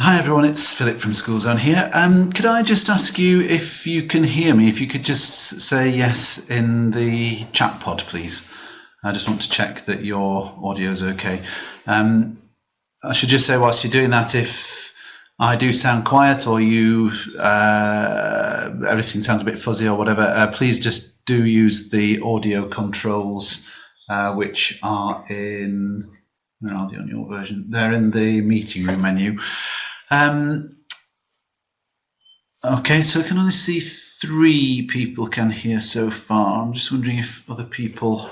Hi everyone, it's Philip from School Zone here. Could I just ask you if you can hear me? If you could just say yes in the chat pod, please. I just want to check that your audio is okay. I should just say whilst you're doing that, if I do sound quiet or you everything sounds a bit fuzzy or whatever, please just do use the audio controls, which are in. Where are they on your version? They're in the meeting room menu. Okay, so I can only see 3 people can hear so far. I'm just wondering if other people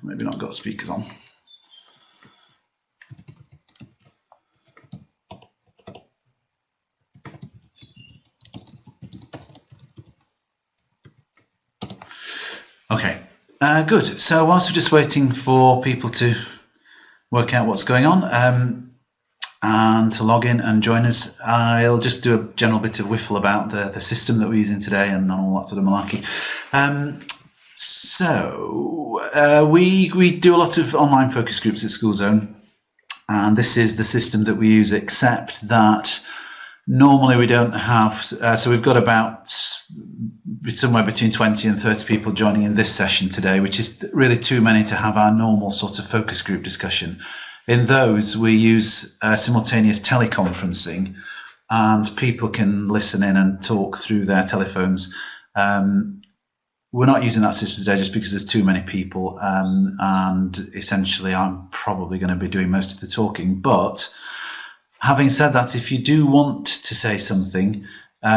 maybe not got speakers on. Okay, good. So whilst we're just waiting for people to work out what's going on and to log in and join us, I'll just do a general bit of whiffle about the system that we're using today and all that sort of malarkey. We do a lot of online focus groups at School Zone, and this is the system that we use, except that normally we don't have, so we've got about somewhere between 20 and 30 people joining in this session today, which is really too many to have our normal sort of focus group discussion. In those, we use simultaneous teleconferencing, and people can listen in and talk through their telephones. We're not using that system today just because there's too many people, and essentially I'm probably going to be doing most of the talking. But having said that, if you do want to say something,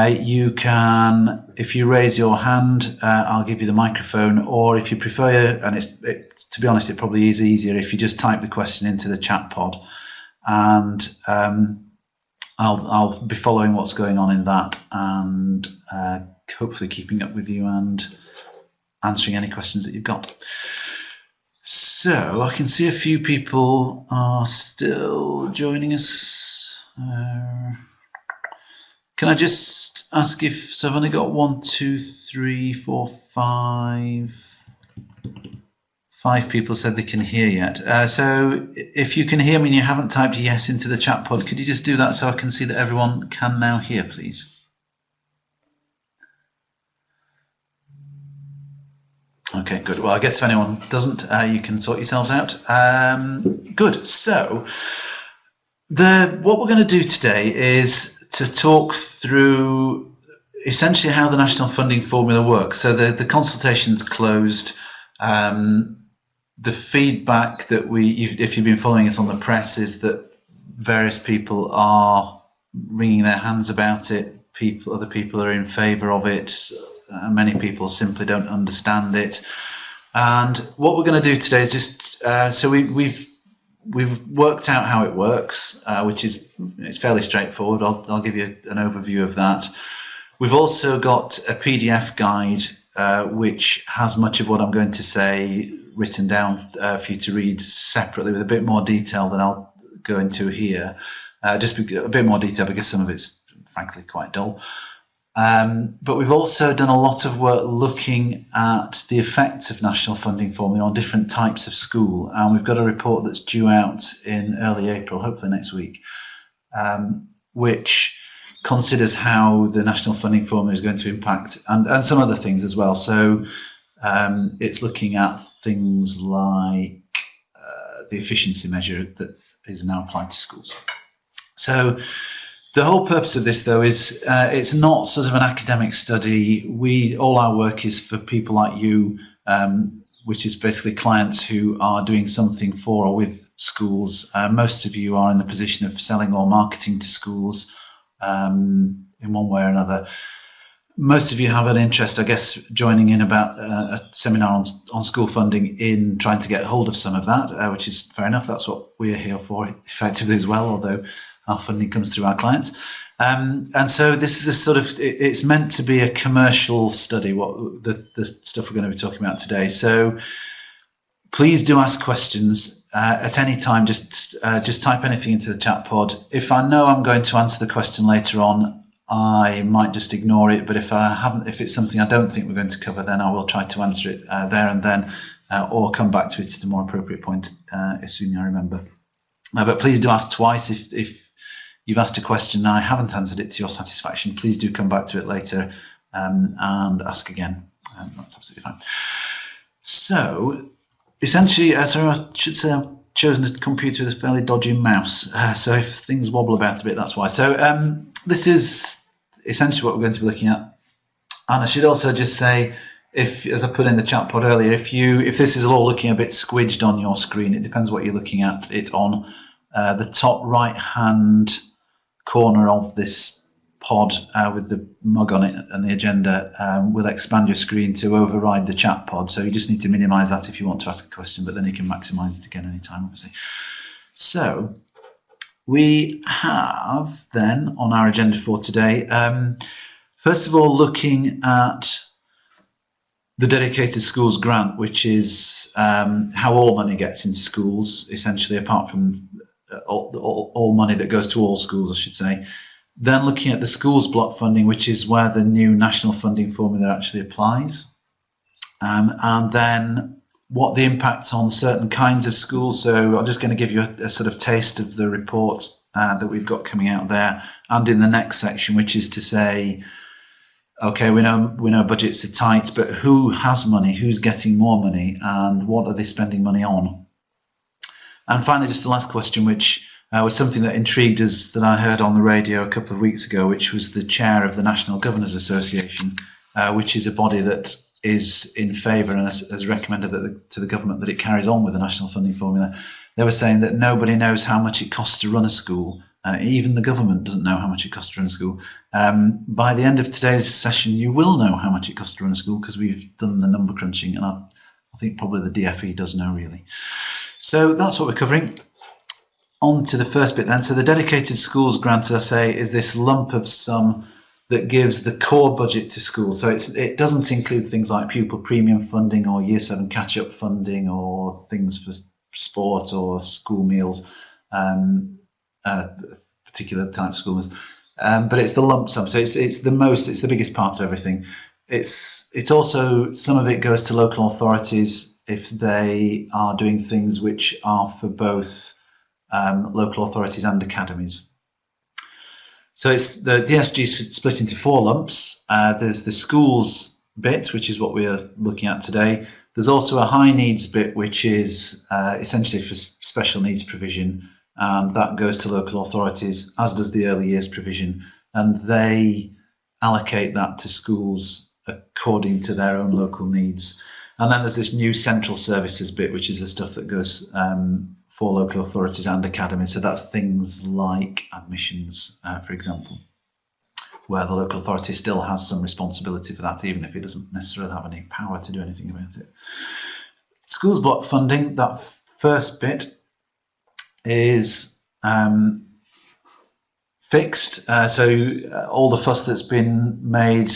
you can, if you raise your hand, I'll give you the microphone, or if you prefer, and to be honest, it probably is easier if you just type the question into the chat pod, and I'll be following what's going on in that, and hopefully keeping up with you and answering any questions that you've got. So I can see a few people are still joining us. Can I just ask if, so I've only got 1, 2, 3, 4, 5 people said they can hear yet. So if you can hear me and you haven't typed yes into the chat pod, could you just do that so I can see that everyone can now hear, please? Okay, good. Well, I guess if anyone doesn't, you can sort yourselves out. Good. So what we're going to do today is to talk through essentially how the national funding formula works. So the consultation's closed. The feedback that if you've been following us on the press, is that various people are wringing their hands about it. Other people are in favour of it. Many people simply don't understand it. And what we're going to do today is just so we've worked out how it works, which is it's fairly straightforward. I'll give you an overview of that. We've also got a PDF guide which has much of what I'm going to say written down for you to read separately with a bit more detail than I'll go into here. Just a bit more detail because some of it's frankly quite dull. But we've also done a lot of work looking at the effects of national funding formula on different types of school, and we've got a report that's due out in early April, hopefully next week, which considers how the national funding formula is going to impact and some other things as well. So it's looking at things like the efficiency measure that is now applied to schools. So the whole purpose of this, though, is it's not sort of an academic study. All our work is for people like you, which is basically clients who are doing something for or with schools. Most of you are in the position of selling or marketing to schools in one way or another. Most of you have an interest, I guess, joining in about a seminar on school funding in trying to get hold of some of that, which is fair enough. That's what we're here for, effectively, as well, although our funding comes through our clients. And so this is a sort of, it's meant to be a commercial study, what the stuff we're going to be talking about today. So please do ask questions at any time. Just type anything into the chat pod. If I know I'm going to answer the question later on, I might just ignore it. But if it's something I don't think we're going to cover, then I will try to answer it there and then, or come back to it at a more appropriate point, assuming I remember. But please do ask twice if you've asked a question and I haven't answered it to your satisfaction, please do come back to it later and ask again. That's absolutely fine. So essentially, I should say I've chosen a computer with a fairly dodgy mouse. So if things wobble about a bit, that's why. So this is essentially what we're going to be looking at. And I should also just say, if, as I put in the chat pod earlier, if this is all looking a bit squidged on your screen, it depends what you're looking at it on. The top right hand corner of this pod with the mug on it and the agenda will expand your screen to override the chat pod. So you just need to minimize that if you want to ask a question, but then you can maximize it again anytime, obviously. So we have then on our agenda for today, first of all, looking at the Dedicated Schools Grant, which is how all money gets into schools, essentially, apart from all money that goes to all schools, I should say. Then looking at the schools block funding, which is where the new national funding formula actually applies. And then what the impacts on certain kinds of schools. So I'm just going to give you a sort of taste of the report that we've got coming out there, and in the next section, which is to say, okay, we know budgets are tight, but who has money, who's getting more money, and what are they spending money on? And finally, just the last question, which was something that intrigued us that I heard on the radio a couple of weeks ago, which was the chair of the National Governors Association, which is a body that is in favour and has recommended to the government that it carries on with the national funding formula. They were saying that nobody knows how much it costs to run a school. Even the government doesn't know how much it costs to run a school. By the end of today's session, you will know how much it costs to run a school because we've done the number crunching, and I think probably the DFE does know, really. So that's what we're covering. On to the first bit then. So the Dedicated Schools Grant, as I say, is this lump of sum that gives the core budget to schools. So it doesn't include things like pupil premium funding or Year 7 catch-up funding or things for sport or school meals, particular type of school meals. But it's the lump sum. So it's the biggest part of everything. It's also, some of it goes to local authorities if they are doing things which are for both local authorities and academies. So it's the DSG is split into 4 lumps. There's the schools bit, which is what we are looking at today. There's also a high needs bit, which is essentially for special needs provision, and that goes to local authorities, as does the early years provision, and they allocate that to schools according to their own local needs. And then there's this new central services bit, which is the stuff that goes for local authorities and academies. So that's things like admissions, for example, where the local authority still has some responsibility for that, even if it doesn't necessarily have any power to do anything about it. Schools block funding, that first bit is fixed. So all the fuss that's been made,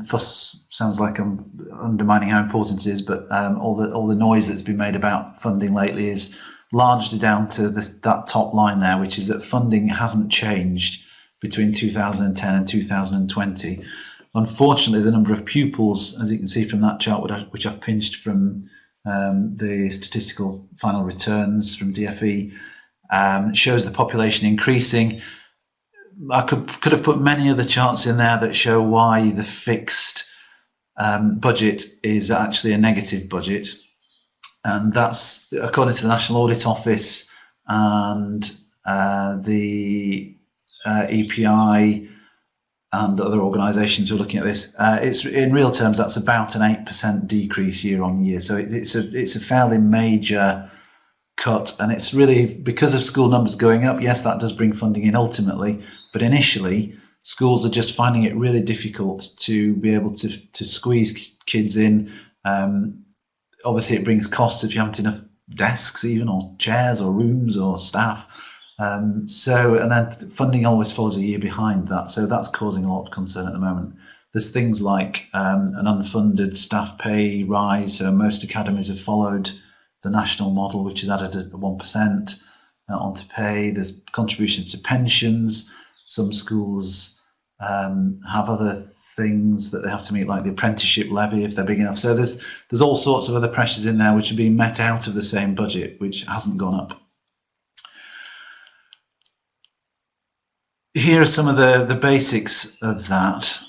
fuss sounds like I'm undermining how important it is, but all the noise that's been made about funding lately is largely down to that top line there, which is that funding hasn't changed between 2010 and 2020. Unfortunately, the number of pupils, as you can see from that chart, which I've pinched from the statistical final returns from DFE, shows the population increasing. I could have put many other charts in there that show why the fixed budget is actually a negative budget. And that's according to the National Audit Office and the EPI and other organisations who are looking at this. It's in real terms, that's about an 8% decrease year on year. So it's a fairly major cut, and it's really because of school numbers going up. Yes, that does bring funding in ultimately, but initially schools are just finding it really difficult to be able to squeeze kids in. Obviously, it brings costs if you haven't enough desks, even, or chairs, or rooms, or staff. And then funding always follows a year behind that. So that's causing a lot of concern at the moment. There's things like an unfunded staff pay rise. So most academies have followed the national model, which is added at 1% onto pay. There's contributions to pensions. Some schools have other things that they have to meet, like the apprenticeship levy if they're big enough. So there's all sorts of other pressures in there which are being met out of the same budget, which hasn't gone up. here are some of the basics of that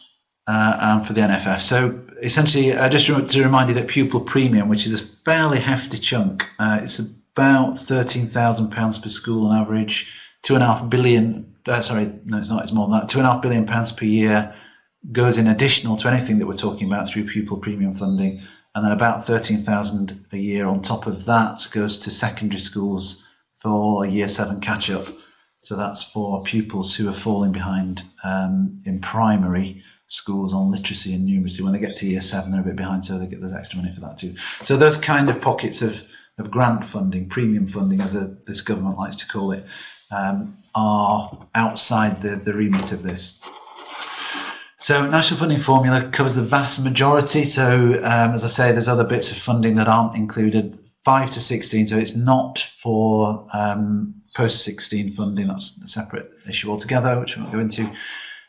and for the NFF. So essentially, just to remind you that pupil premium, which is a fairly hefty chunk, it's about £13,000 per school on average, 2.5 billion. Sorry, no, it's not. It's more than that. £2.5 billion per year goes in additional to anything that we're talking about through pupil premium funding, and then about 13,000 a year on top of that goes to secondary schools for Year 7 catch-up. So that's for pupils who are falling behind in primary schools on literacy and numeracy. When they get to Year 7, they're a bit behind, so there's extra money for that too. So those kind of pockets of grant funding, premium funding, as this government likes to call it, are outside the remit of this. So National Funding Formula covers the vast majority. So as I say, there's other bits of funding that aren't included, 5 to 16. So it's not for post-16 funding. That's a separate issue altogether, which we won't go into.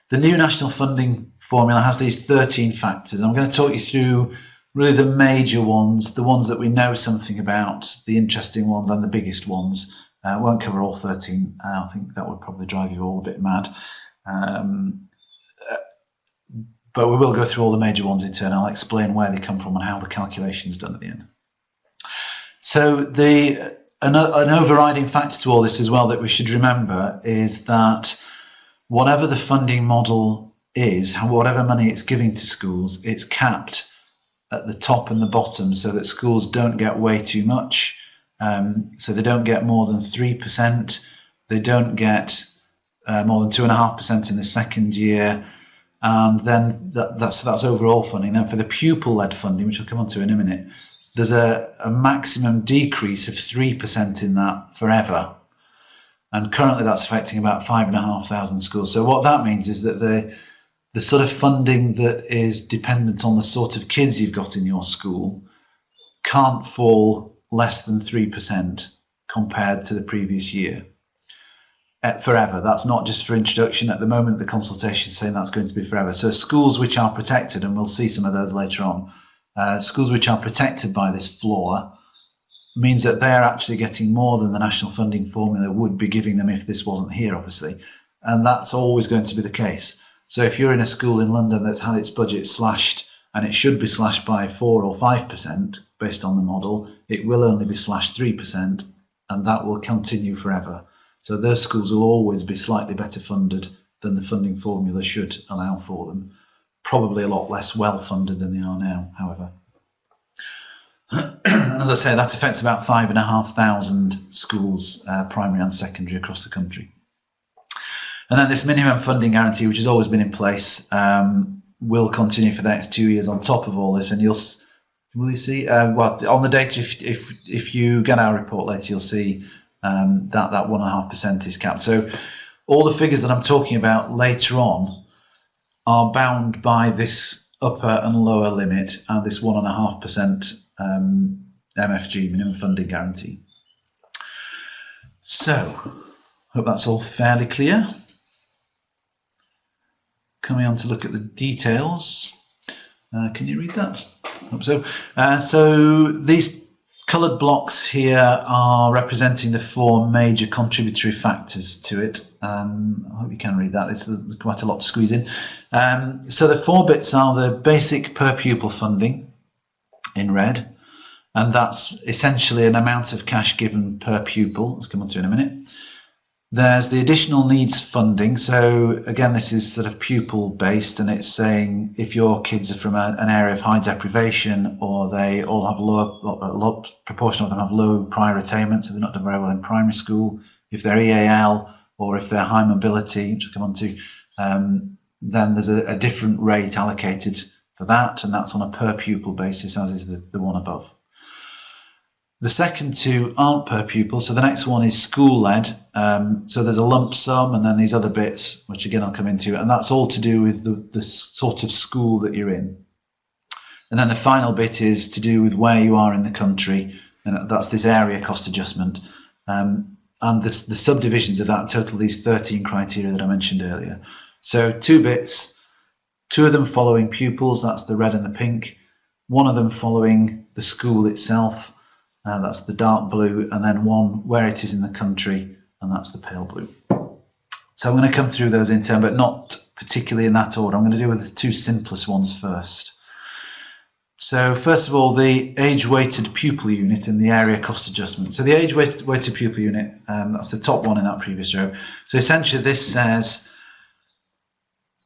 The new National Funding Formula has these 13 factors. I'm going to talk you through really the major ones, the ones that we know something about, the interesting ones and the biggest ones. I won't cover all 13. I think that would probably drive you all a bit mad. But we will go through all the major ones in turn. I'll explain where they come from and how the calculation is done at the end. So an overriding factor to all this as well that we should remember is that whatever the funding model is, whatever money it's giving to schools, it's capped at the top and the bottom so that schools don't get way too much. So they don't get more than 3%. They don't get more than 2.5% in the second year. And then that's overall funding. Then for the pupil-led funding, which I'll come on to in a minute, there's a maximum decrease of 3% in that forever. And currently that's affecting about 5,500 schools. So what that means is that the sort of funding that is dependent on the sort of kids you've got in your school can't fall less than 3% compared to the previous year. Forever. That's not just for introduction. At the moment, the consultation is saying that's going to be forever. So schools which are protected, and we'll see some of those later on, schools which are protected by this floor means that they're actually getting more than the National Funding Formula would be giving them if this wasn't here, obviously. And that's always going to be the case. So if you're in a school in London that's had its budget slashed, and it should be slashed by 4 or 5% based on the model, it will only be slashed 3%, and that will continue forever. So those schools will always be slightly better funded than the funding formula should allow for them. Probably a lot less well funded than they are now, however. As I say, that affects about 5,500 schools, primary and secondary, across the country. And then this minimum funding guarantee, which has always been in place, will continue for the next 2 years on top of all this. And will you see? Well, on the data, if you get our report later, you'll see that 1.5% is capped. So all the figures that I'm talking about later on are bound by this upper and lower limit and this 1.5% MFG, minimum funding guarantee. So, hope that's all fairly clear. Coming on to look at the details. Can you read that? I hope so. So these coloured blocks here are representing the 4 major contributory factors to it. I hope you can read that. There's quite a lot to squeeze in. So the 4 bits are the basic per pupil funding in red, and that's essentially an amount of cash given per pupil. I'll come on to in a minute. There's the additional needs funding. So again, this is sort of pupil based, and it's saying if your kids are from an area of high deprivation, or they all have a low proportion of them have low prior attainment, so they're not done very well in primary school. If they're EAL, or if they're high mobility, which I'll come on to, then there's a different rate allocated for that, and that's on a per pupil basis, as is the one above. The second 2 aren't per pupil, so the next one is school-led. So there's a lump sum and then these other bits, which again I'll come into, and that's all to do with the sort of school that you're in. And then the final bit is to do with where you are in the country, and that's this area cost adjustment. And the subdivisions of that total these 13 criteria that I mentioned earlier. So 2 bits, 2 of them following pupils, that's the red and the pink, 1 of them following the school itself, that's the dark blue, and then 1 where it is in the country, and that's the pale blue. So I'm going to come through those in turn, but not particularly in that order. I'm going to deal with the two simplest ones first. So first of all, the age-weighted pupil unit and the area cost adjustment. So the age-weighted pupil unit, that's the top one in that previous row. So essentially this says,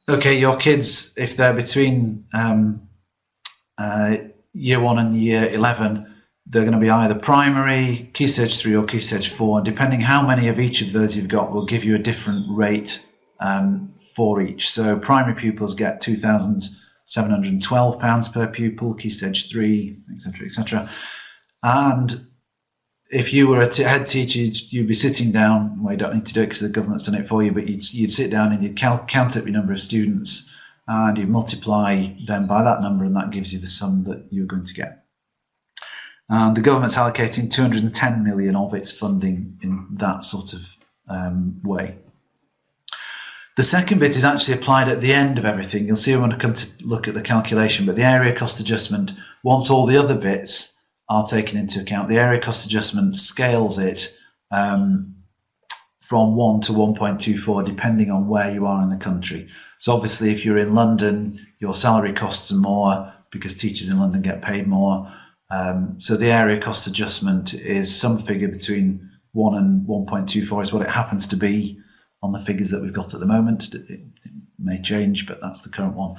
okay, your kids, if they're between year 1 and year 11, they're going to be either primary, Key Stage 3 or Key Stage 4, and depending how many of each of those you've got will give you a different rate for each. So primary pupils get £2,712 per pupil, Key Stage 3, etc., etc. And if you were a head teacher, you'd be sitting down. Well, you don't need to do it because the government's done it for you, but you'd sit down and you'd count up your number of students and you multiply them by that number, and that gives you the sum that you're going to get. And the government's allocating 210 million of its funding in that sort of way. The second bit is actually applied at the end of everything. You'll see when I come to look at the calculation, but the area cost adjustment, once all the other bits are taken into account, the area cost adjustment scales it from 1 to 1.24 depending on where you are in the country. So obviously if you're in London, your salary costs are more because teachers in London get paid more. So the area cost adjustment is some figure between 1 and 1.24 is what it happens to be on the figures that we've got at the moment. It may change, but that's the current one.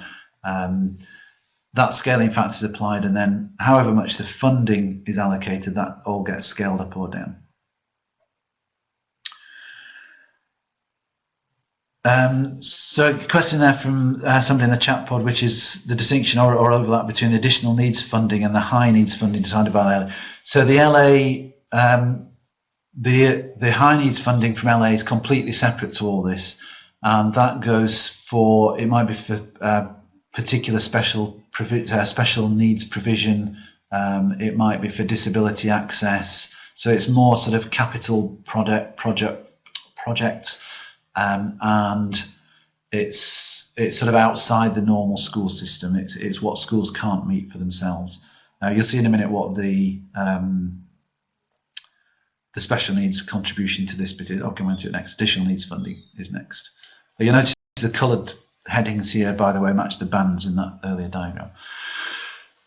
That scaling factor is applied, and then however much the funding is allocated, that all gets scaled up or down. So a question there from somebody in the chat pod, which is the distinction or overlap between the additional needs funding and the high needs funding decided by LA. So the LA, the high needs funding from LA is completely separate to all this, and that goes for, it might be for particular special needs provision, it might be for disability access, so it's more sort of capital projects. And it's sort of outside the normal school system. It's what schools can't meet for themselves. Now you'll see in a minute what the special needs contribution to this bit is. I'll come into it next. Additional needs funding is next. But you'll notice the coloured headings here, by the way, match the bands in that earlier diagram.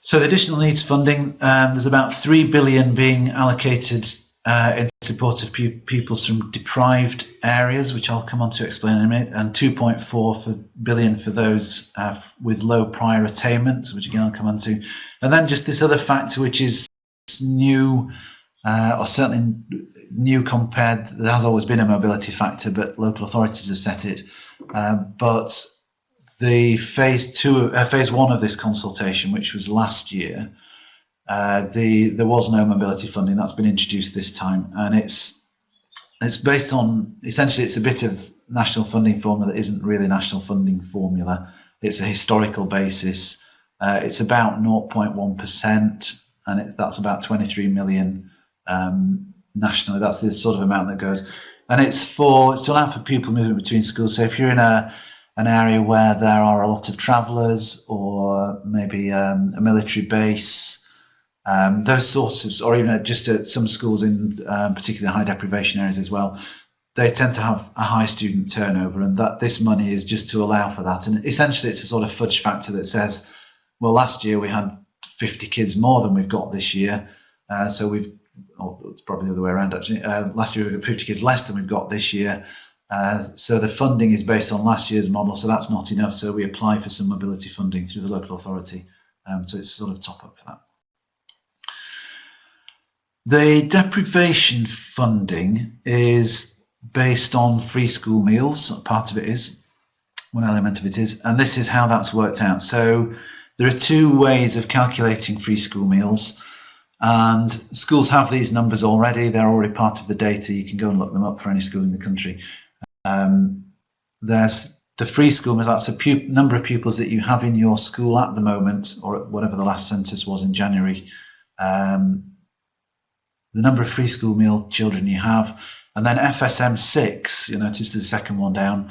So the additional needs funding, there's about 3 billion being allocated in support of pupils from deprived areas, which I'll come on to explain in a minute, and 2.4 billion for those with low prior attainment, which again I'll come on to. And then just this other factor, which is new, or certainly new compared, there has always been a mobility factor, but local authorities have set it. But the phase 1 of this consultation, which was last year, there was no mobility funding. That's been introduced this time, and it's based on, essentially it's a bit of national funding formula that isn't really a national funding formula. It's a historical basis. It's about 0.1%, and that's about 23 million nationally. That's the sort of amount that goes, and it's to allow for pupil movement between schools. So if you're in an area where there are a lot of travellers, or maybe a military base, those sorts of, or even just at some schools in particularly high deprivation areas as well, they tend to have a high student turnover, and that this money is just to allow for that. And essentially it's a sort of fudge factor that says, well, last year we had 50 kids more than we've got this year, so it's probably the other way around actually, last year we got 50 kids less than we've got this year, so the funding is based on last year's model, so that's not enough, so we apply for some mobility funding through the local authority, so it's sort of top up for that. The deprivation funding is based on free school meals. Part of it is, one element of it is, and this is how that's worked out. So there are two ways of calculating free school meals, and schools have these numbers already. They're already part of the data. You can go and look them up for any school in the country. There's the free school meals. That's a number of pupils that you have in your school at the moment, or whatever the last census was in January. The number of free school meal children you have, and then FSM6, you notice the second one down.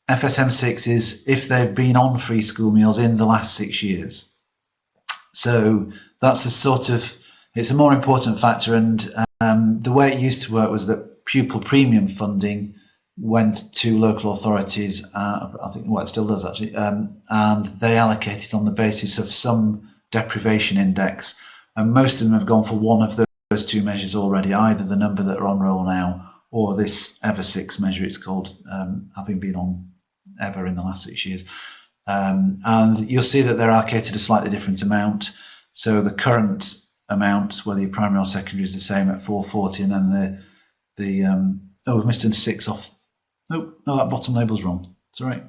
FSM6 is if they've been on free school meals in the last 6 years. So that's a sort of, it's a more important factor, and the way it used to work was that pupil premium funding went to local authorities, I think, well, it still does actually, and they allocate it on the basis of some deprivation index, and most of them have gone for one of those two measures already, either the number that are on roll now or this EVER6 measure it's called, having been on EVER in the last 6 years. And you'll see that they're allocated a slightly different amount. So the current amount, whether you're primary or secondary, is the same at 440, and then oh, we've missed a 6 off. Nope, no, that bottom label's wrong. It's all right.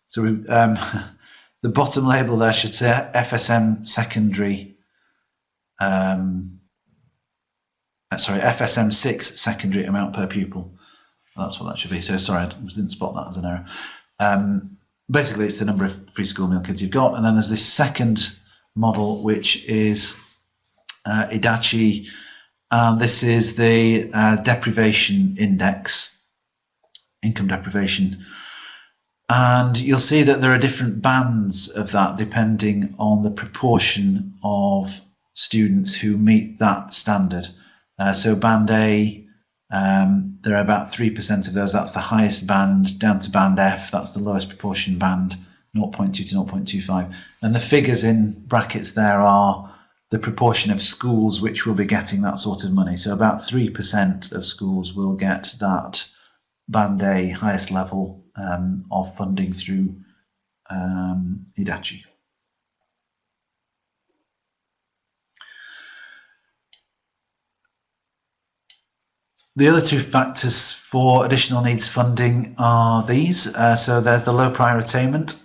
So the bottom label there should say FSM secondary. Sorry, FSM 6 secondary amount per pupil. That's what that should be. So sorry, I didn't spot that as an error. Basically, it's the number of free school meal kids you've got, and then there's this second model, which is Idachi, and this is the deprivation index, income deprivation. And you'll see that there are different bands of that depending on the proportion of students who meet that standard. So band A, there are about 3% of those, that's the highest band, down to band F, that's the lowest proportion band, 0.2 to 0.25. And the figures in brackets there are the proportion of schools which will be getting that sort of money. So about 3% of schools will get that band A highest level of funding through Idachi. The other two factors for additional needs funding are these. So there's the low prior attainment,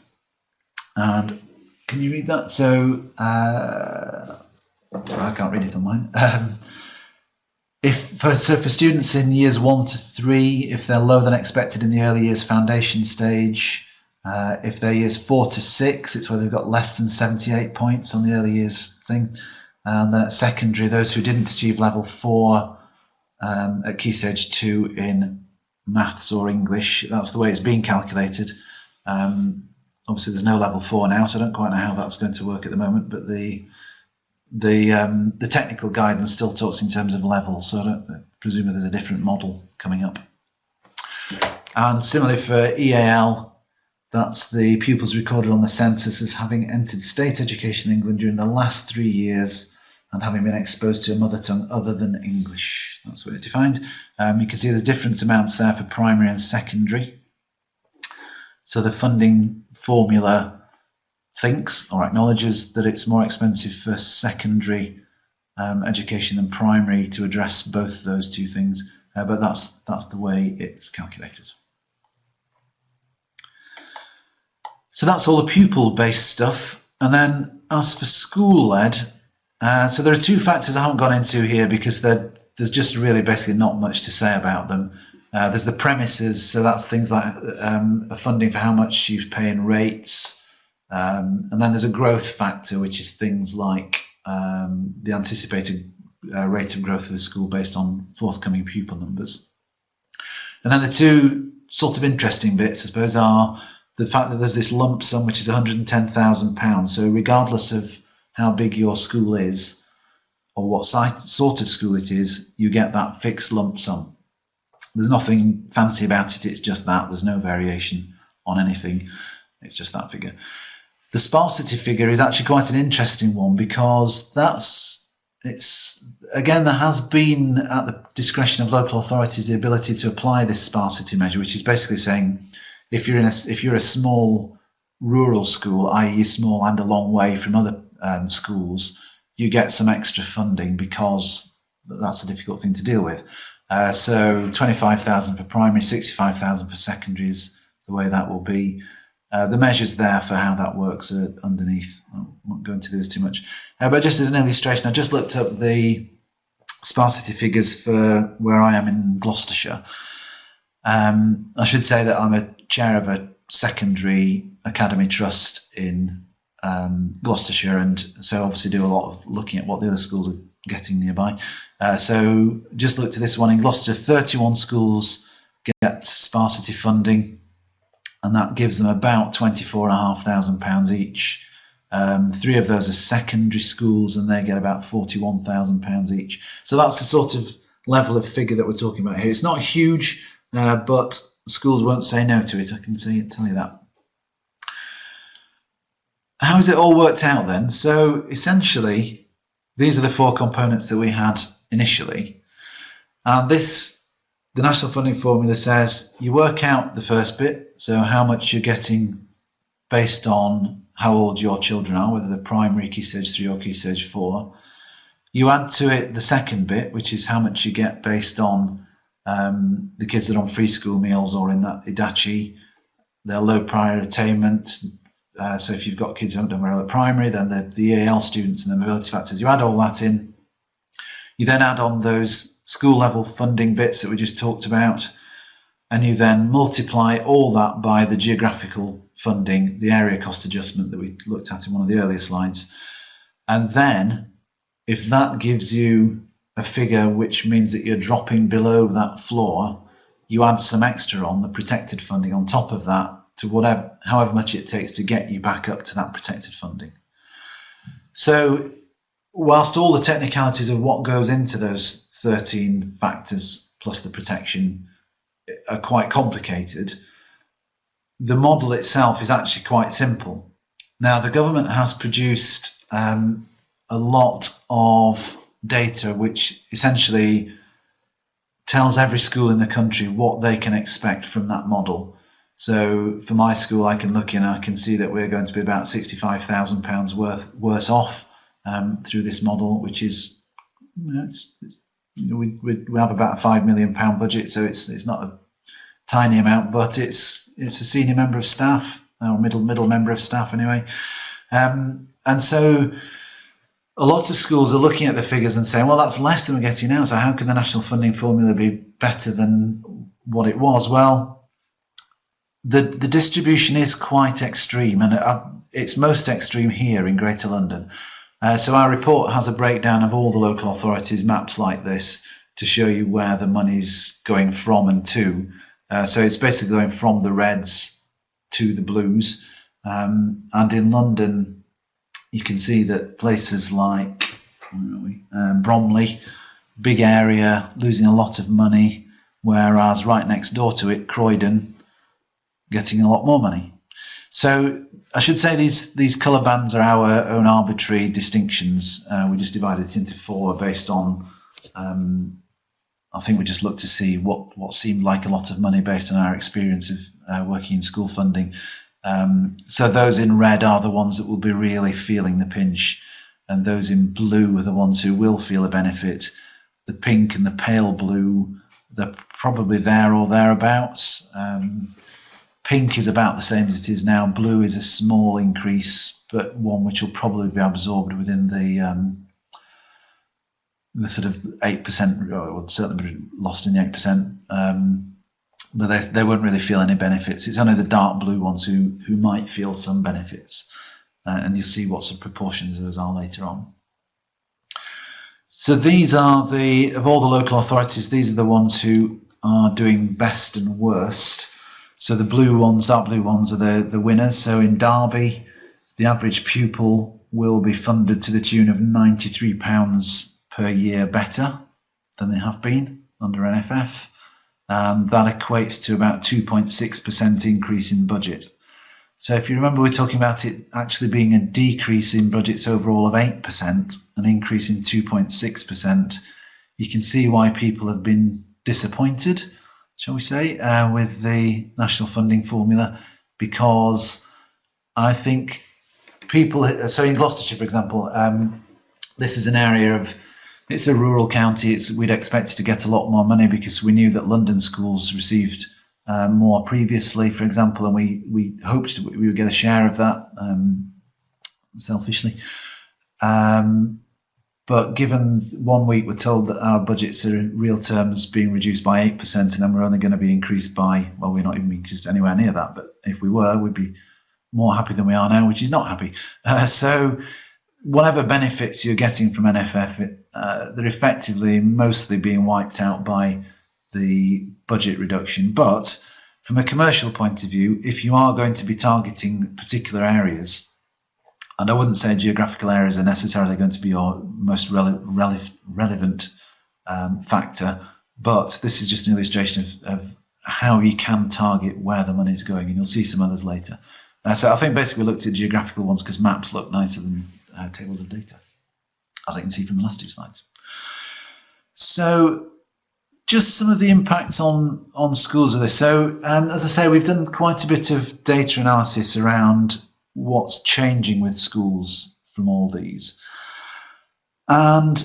and can you read that? So I can't read it on mine. For students in years 1 to 3, if they're lower than expected in the early years foundation stage, if they're years 4 to 6, it's where they've got less than 78 points on the early years thing, and then at secondary, those who didn't achieve level 4 at Key Stage 2 in maths or English, that's the way it's being calculated. Obviously, there's no level 4 now, so I don't quite know how that's going to work at the moment. But the technical guidance still talks in terms of levels, so I presume there's a different model coming up. And similarly for EAL, that's the pupils recorded on the census as having entered state education in England during the last 3 years and having been exposed to a mother tongue other than English. That's the way it's defined. You can see there's different amounts there for primary and secondary. So the funding formula thinks or acknowledges that it's more expensive for secondary education than primary to address both those two things, but that's the way it's calculated. So that's all the pupil-based stuff. And then as for school-led, so there are two factors I haven't gone into here because there's just really basically not much to say about them. There's the premises, so that's things like funding for how much you pay in rates, and then there's a growth factor, which is things like the anticipated rate of growth of the school based on forthcoming pupil numbers. And then the two sort of interesting bits, I suppose, are the fact that there's this lump sum, which is £110,000. So regardless of how big your school is or what sort of school it is, you get that fixed lump sum. There's nothing fancy about it, it's just that. There's no variation on anything, it's just that figure. The sparsity figure is actually quite an interesting one because again, there has been at the discretion of local authorities the ability to apply this sparsity measure, which is basically saying if you're a small rural school, i.e. small and a long way from other schools, you get some extra funding because that's a difficult thing to deal with. So 25,000 for primary, 65,000 for secondary is the way that will be. The measures there for how that works are underneath. I won't go into those too much. But just as an illustration, I just looked up the sparsity figures for where I am in Gloucestershire. I should say that I'm a chair of a secondary academy trust in Gloucestershire, and so obviously do a lot of looking at what the other schools are getting nearby. So just looked at this one in Gloucester. 31 schools get sparsity funding, and that gives them about £24,500 each. 3 of those are secondary schools, and they get about £41,000 each. So that's the sort of level of figure that we're talking about here. It's not huge, but schools won't say no to it, I can tell you that. How has it all worked out then? So essentially, these are the 4 components that we had initially. And the National Funding Formula says you work out the first bit, so how much you're getting based on how old your children are, whether they're primary, Key Stage 3 or Key Stage 4. You add to it the second bit, which is how much you get based on the kids that are on free school meals or in that Idachi, their low prior attainment. So if you've got kids who haven't done well at primary, then the EAL students and the mobility factors, you add all that in. You then add on those school level funding bits that we just talked about, and you then multiply all that by the geographical funding, the area cost adjustment that we looked at in one of the earlier slides. And then if that gives you a figure which means that you're dropping below that floor, you add some extra on, the protected funding on top of that, to however much it takes to get you back up to that protected funding. So whilst all the technicalities of what goes into those 13 factors plus the protection are quite complicated, the model itself is actually quite simple. Now, the government has produced a lot of data which essentially tells every school in the country what they can expect from that model. So for my school, I can look in and I can see that we're going to be about £65,000 worse off through this model, which is, we have about a £5 million budget, so it's not a tiny amount, but it's a senior member of staff, or middle member of staff anyway. And so a lot of schools are looking at the figures and saying, well, that's less than we're getting now, so how can the National Funding Formula be better than what it was? Well, the distribution is quite extreme, and it's most extreme here in Greater London. So our report has a breakdown of all the local authorities, maps like this, to show you where the money's going from and to. So it's basically going from the reds to the blues. And in London, you can see that places like Bromley, big area, losing a lot of money, whereas right next door to it, Croydon, getting a lot more money. So I should say these colour bands are our own arbitrary distinctions. We just divided it into 4 based on, I think we just looked to see what seemed like a lot of money based on our experience of working in school funding. So those in red are the ones that will be really feeling the pinch, and those in blue are the ones who will feel a benefit. The pink and the pale blue, they're probably there or thereabouts. Pink is about the same as it is now. Blue is a small increase, but one which will probably be absorbed within the sort of 8%, or would certainly be lost in the 8%. But they won't really feel any benefits. It's only the dark blue ones who might feel some benefits, and you'll see what sort of proportions those are later on. So these are of all the local authorities, these are the ones who are doing best and worst. So the blue ones, dark blue ones, are the winners. So in Derby, the average pupil will be funded to the tune of £93 per year better than they have been under NFF. And that equates to about 2.6% increase in budget. So if you remember, we're talking about it actually being a decrease in budgets overall of 8%, an increase in 2.6%. You can see why people have been disappointed, shall we say, with the National Funding Formula, because I think people, so in Gloucestershire, for example, this is an area of, it's a rural county. We'd expected to get a lot more money because we knew that London schools received more previously, for example, and we hoped we would get a share of that, selfishly. But given 1 week we're told that our budgets are in real terms being reduced by 8%, and then we're only going to be increased by, well, we're not even increased anywhere near that, but if we were, we'd be more happy than we are now, which is not happy. So whatever benefits you're getting from NFF, they're effectively mostly being wiped out by the budget reduction. But from a commercial point of view, if you are going to be targeting particular areas, and I wouldn't say geographical areas are necessarily going to be your most relevant factor, but this is just an illustration of how you can target where the money is going, and you'll see some others later. So I think basically we looked at geographical ones because maps look nicer than tables of data, as you can see from the last two slides. So just some of the impacts on schools of this. So as I say, we've done quite a bit of data analysis around what's changing with schools from all these. And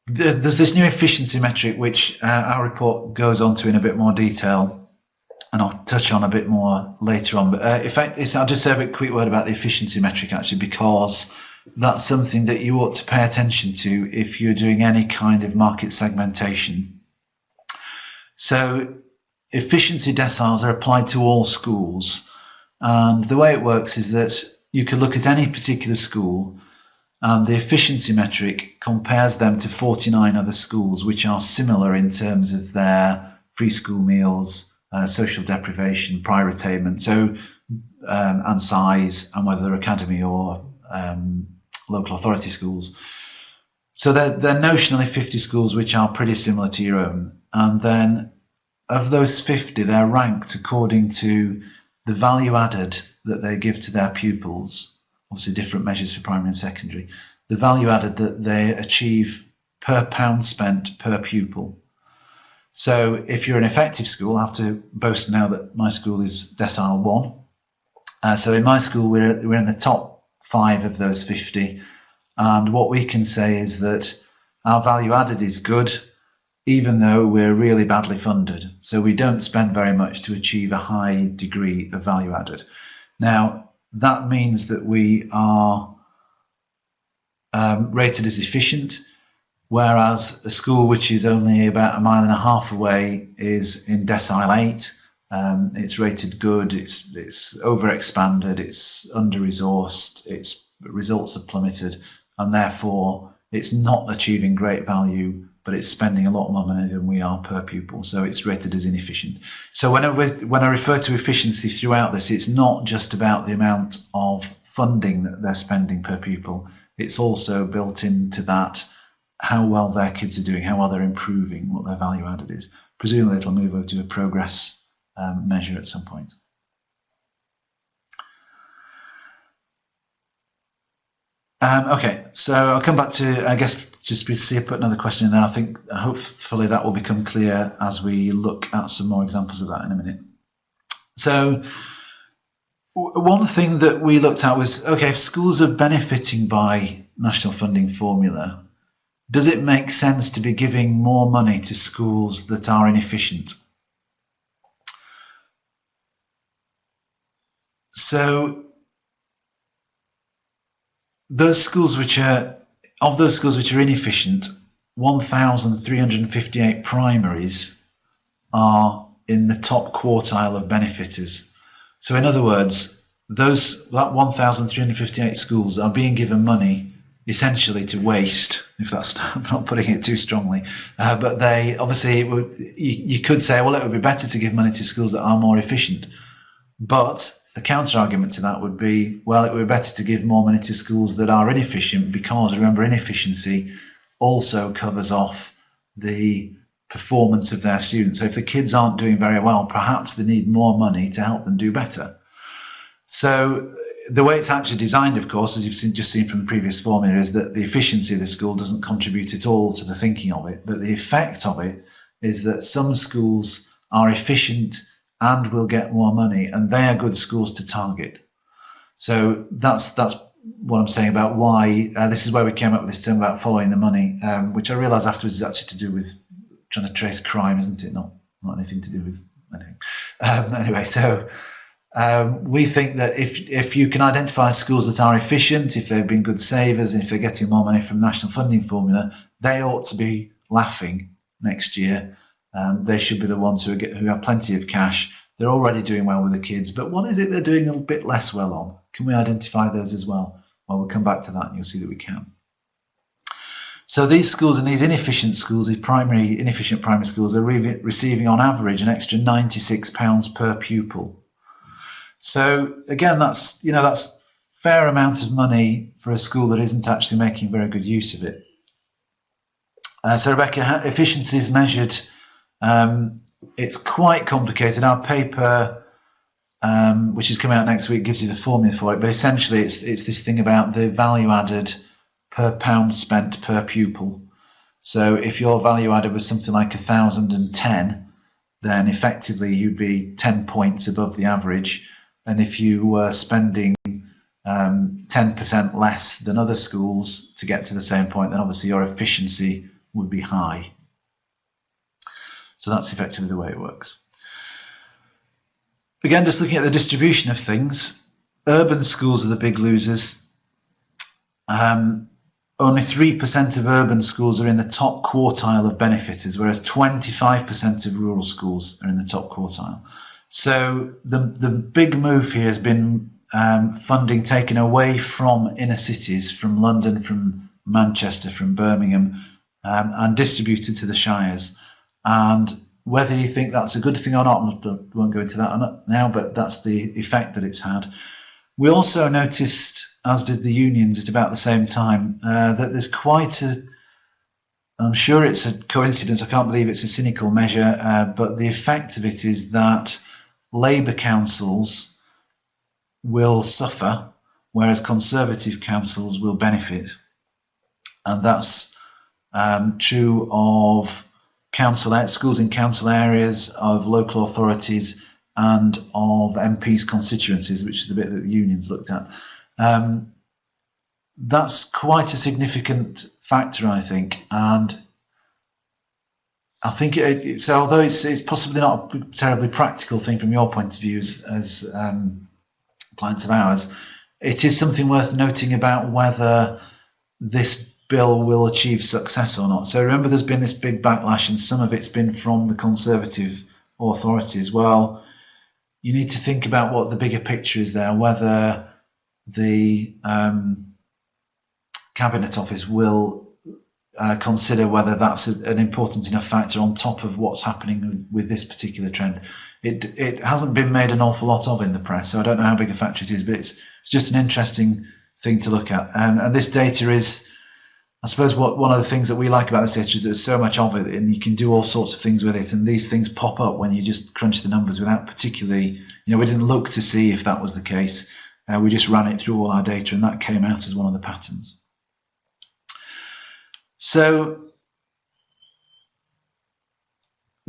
there's this new efficiency metric which our report goes on to in a bit more detail, and I'll touch on a bit more later on. But in fact, I'll just say a quick word about the efficiency metric actually, because that's something that you ought to pay attention to if you're doing any kind of market segmentation. So efficiency deciles are applied to all schools, and the way it works is that you can look at any particular school, and the efficiency metric compares them to 49 other schools which are similar in terms of their free school meals, social deprivation, prior attainment, so and size, and whether they're academy or local authority schools. So they're notionally 50 schools which are pretty similar to your own, and then of those 50 they're ranked according to the value added that they give to their pupils, obviously different measures for primary and secondary, the value added that they achieve per pound spent per pupil. So if you're an effective school, I have to boast now that my school is decile 1. So in my school we're in the top 5 of those 50, and what we can say is that our value added is good even though we're really badly funded, so we don't spend very much to achieve a high degree of value added. Now that means that we are rated as efficient, whereas a school which is only about 1.5 miles away is in decile 8. It's rated good, it's overexpanded, it's under-resourced, its results have plummeted, and therefore it's not achieving great value, but it's spending a lot more money than we are per pupil, so it's rated as inefficient. So when I refer to efficiency throughout this, it's not just about the amount of funding that they're spending per pupil, it's also built into that how well their kids are doing, how well they're improving, what their value added is. Presumably it'll move over to a progress measure at some point. Okay, so I'll come back to, I guess, just to see, put another question in there. I think hopefully that will become clear as we look at some more examples of that in a minute. So one thing that we looked at was, okay, if schools are benefiting by national funding formula, does it make sense to be giving more money to schools that are inefficient? So those schools which are inefficient, 1,358 primaries are in the top quartile of benefiters. So in other words, that 1,358 schools are being given money essentially to waste, if that's, I'm not putting it too strongly, but they obviously, you could say, well, it would be better to give money to schools that are more efficient, but the counter argument to that would be, well, it would be better to give more money to schools that are inefficient, because remember, inefficiency also covers off the performance of their students. So if the kids aren't doing very well, perhaps they need more money to help them do better. So the way it's actually designed, of course, as you've just seen from the previous formula, is that the efficiency of the school doesn't contribute at all to the thinking of it, but the effect of it is that some schools are efficient and will get more money, and they are good schools to target. So that's what I'm saying about why this is where we came up with this term about following the money, which I realise afterwards is actually to do with trying to trace crime, isn't it? Not anything to do with anything. Anyway, so we think that if you can identify schools that are efficient, if they've been good savers, and if they're getting more money from national funding formula, they ought to be laughing next year. They should be the ones who have plenty of cash. They're already doing well with the kids, but what is it they're doing a bit less well on? Can we identify those as well? Well, we'll come back to that and you'll see that we can. So these schools and these inefficient schools, these inefficient primary schools, are receiving on average an extra £96 per pupil. So again, that's fair amount of money for a school that isn't actually making very good use of it. So Rebecca, efficiency is measured It's quite complicated. Our paper, which is coming out next week, gives you the formula for it. But essentially, it's this thing about the value added per pound spent per pupil. So if your value added was something like 1,010, then effectively you'd be 10 points above the average. And if you were spending 10% less than other schools to get to the same point, then obviously your efficiency would be high. So that's effectively the way it works. Again, just looking at the distribution of things, urban schools are the big losers. Only 3% of urban schools are in the top quartile of benefiters, whereas 25% of rural schools are in the top quartile. So the big move here has been funding taken away from inner cities, from London, from Manchester, from Birmingham, and distributed to the shires. And whether you think that's a good thing or not, I won't go into that now, but that's the effect that it's had. We also noticed, as did the unions at about the same time, that there's quite a, I'm sure it's a coincidence, I can't believe it's a cynical measure, but the effect of it is that Labour councils will suffer, whereas Conservative councils will benefit. And that's true of schools in council areas, of local authorities, and of MPs' constituencies, which is the bit that the unions looked at. That's quite a significant factor, I think, and I think so. Although it's possibly not a terribly practical thing from your point of view as clients of ours, it is something worth noting about whether this bill will achieve success or not. So remember, there's been this big backlash, and some of it's been from the Conservative authorities. Well, you need to think about what the bigger picture is there, whether the Cabinet Office will consider whether that's an important enough factor on top of what's happening with this particular trend. It hasn't been made an awful lot of in the press, so I don't know how big a factor it is, but it's just an interesting thing to look at. And this data is, I suppose, one of the things that we like about this data is there's so much of it, and you can do all sorts of things with it, and these things pop up when you just crunch the numbers without particularly, we didn't look to see if that was the case. We just ran it through all our data, and that came out as one of the patterns. So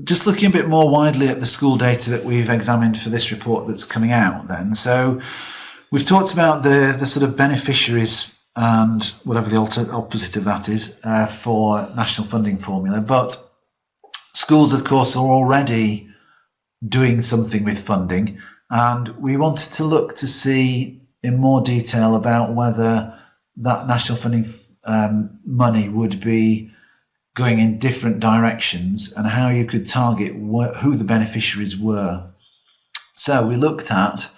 just looking a bit more widely at the school data that we've examined for this report that's coming out then. So we've talked about the sort of beneficiaries and whatever the opposite of that is for national funding formula, but schools of course are already doing something with funding, and we wanted to look to see in more detail about whether that national funding money would be going in different directions and how you could target who the beneficiaries were. So we looked at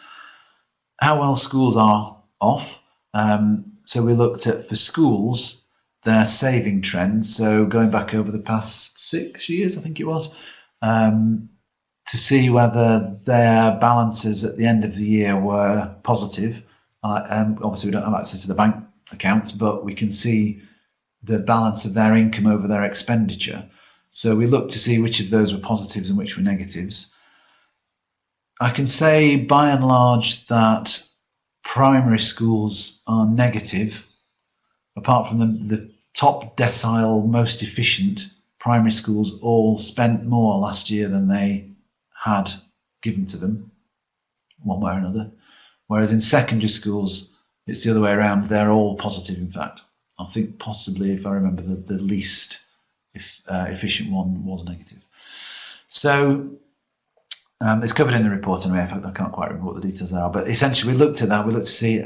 how well schools are off. So we looked at, for schools, their saving trends, so going back over the past 6 years, I think it was, to see whether their balances at the end of the year were positive. Obviously we don't have access to the bank accounts, but we can see the balance of their income over their expenditure. So we looked to see which of those were positives and which were negatives. I can say by and large that primary schools are negative, apart from the top decile, most efficient primary schools all spent more last year than they had given to them, one way or another. Whereas in secondary schools, it's the other way around. They're all positive, in fact. I think possibly, if I remember, the least efficient one was negative. So it's covered in the report anyway. In fact, I can't quite remember what the details are. But essentially, we looked at that. We looked to see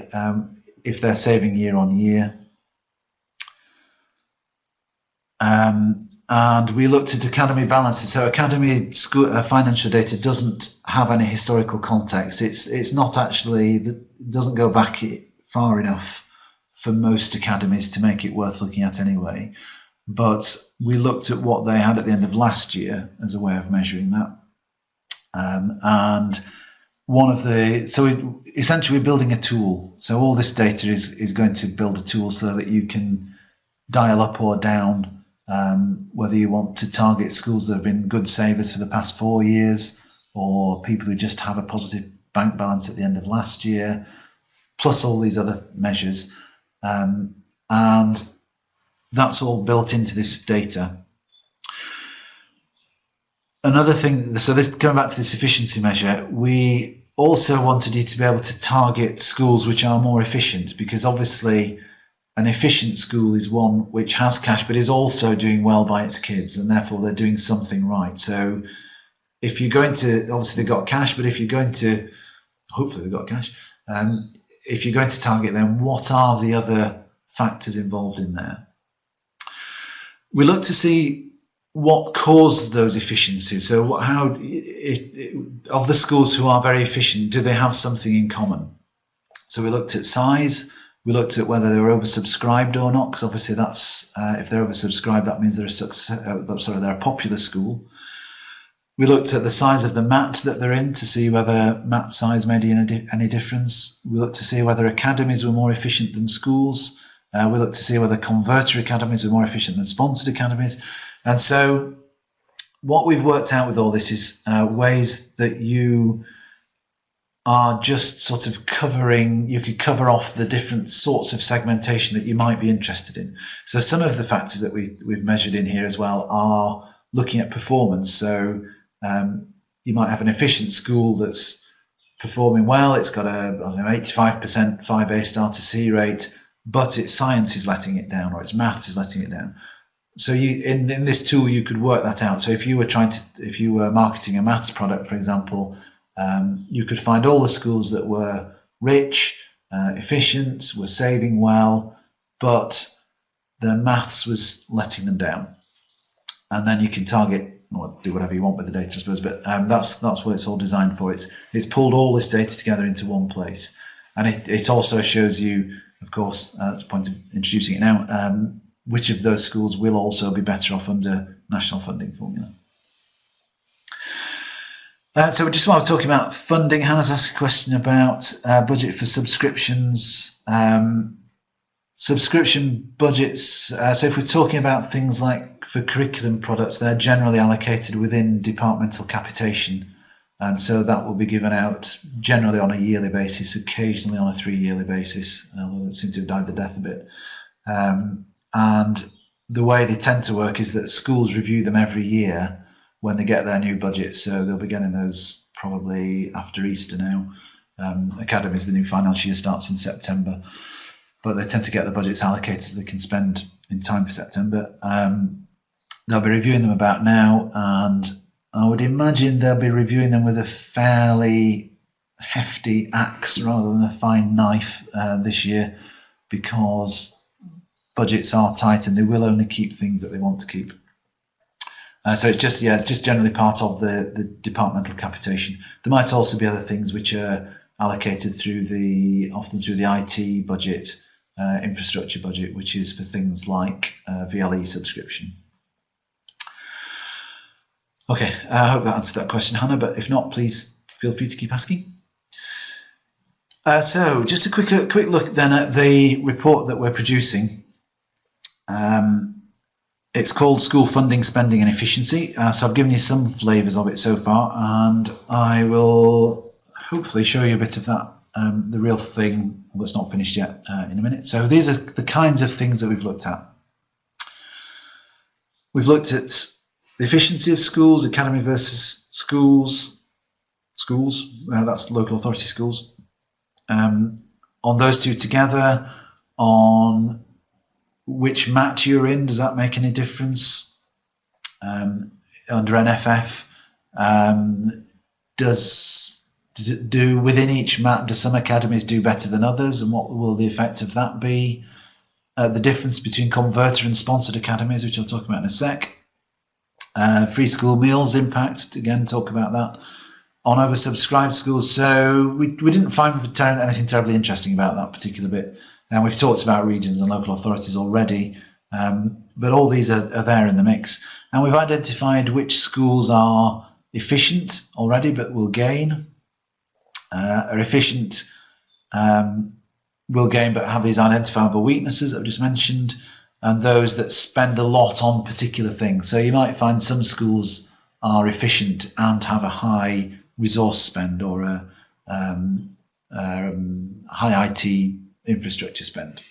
if they're saving year on year. And we looked at academy balances. So academy school financial data doesn't have any historical context. It's not actually, it doesn't go back far enough for most academies to make it worth looking at anyway. But we looked at what they had at the end of last year as a way of measuring that. And essentially we're building a tool. So all this data is going to build a tool so that you can dial up or down whether you want to target schools that have been good savers for the past 4 years, or people who just have a positive bank balance at the end of last year, plus all these other measures. And that's all built into this data. Another thing, so this, going back to this efficiency measure, we also wanted you to be able to target schools which are more efficient, because obviously an efficient school is one which has cash but is also doing well by its kids, and therefore they're doing something right. So if you're going to, obviously they've got cash, but if you're going to, hopefully they've got cash, if you're going to target them, what are the other factors involved in there? We look to see what caused those efficiencies. So how, of the schools who are very efficient, do they have something in common? So we looked at size, we looked at whether they were oversubscribed or not, because obviously that's, if they're oversubscribed, that means they're a popular school. We looked at the size of the mat that they're in to see whether mat size made any difference. We looked to see whether academies were more efficient than schools. We looked to see whether converter academies were more efficient than sponsored academies. And so what we've worked out with all this is ways that you are just sort of covering, you could cover off the different sorts of segmentation that you might be interested in. So some of the factors that we've measured in here as well are looking at performance. So you might have an efficient school that's performing well, it's got a, I don't know, 85% 5A star to C rate, but its science is letting it down, or its maths is letting it down. So you, in this tool, you could work that out. So if you were marketing a maths product, for example, you could find all the schools that were rich, efficient, were saving well, but their maths was letting them down. And then you can target, or do whatever you want with the data, I suppose, but that's what it's all designed for. It's pulled all this data together into one place. And it also shows you, of course, that's the point of introducing it now, which of those schools will also be better off under national funding formula. So we just want to talk about funding. Hannah's asked a question about budget for subscriptions. Subscription budgets, so if we're talking about things like for curriculum products, they're generally allocated within departmental capitation. And so that will be given out generally on a yearly basis, occasionally on a 3-yearly basis, although it seems to have died the death a bit. And the way they tend to work is that schools review them every year when they get their new budget. So they'll be getting those probably after Easter now. Academies, the new financial year starts in September, but they tend to get the budgets allocated so they can spend in time for September. They'll be reviewing them about now, and I would imagine they'll be reviewing them with a fairly hefty axe rather than a fine knife this year, because budgets are tight and they will only keep things that they want to keep. So it's just generally part of the departmental capitation. There might also be other things which are allocated often through the IT budget, infrastructure budget, which is for things like VLE subscription. Okay, I hope that answered that question, Hannah, but if not, please feel free to keep asking. So just a quick look then at the report that we're producing. It's called School Funding, Spending and Efficiency. So I've given you some flavours of it so far, and I will hopefully show you a bit of that, the real thing that's not finished yet in a minute. So these are the kinds of things that we've looked at. We've looked at the efficiency of schools, academy versus schools, that's local authority schools. On those two together, on which mat you're in, does that make any difference? Under NFF, do within each mat, do some academies do better than others, and what will the effect of that be? The difference between converter and sponsored academies, which I'll talk about in a sec. Free school meals impact, again, talk about that. On oversubscribed schools, so we didn't find anything terribly interesting about that particular bit. And we've talked about regions and local authorities already, but all these are there in the mix. And we've identified which schools are efficient already but will gain, are efficient, will gain but have these identifiable weaknesses that I've just mentioned, and those that spend a lot on particular things. So you might find some schools are efficient and have a high resource spend or a high IT infrastructure spend.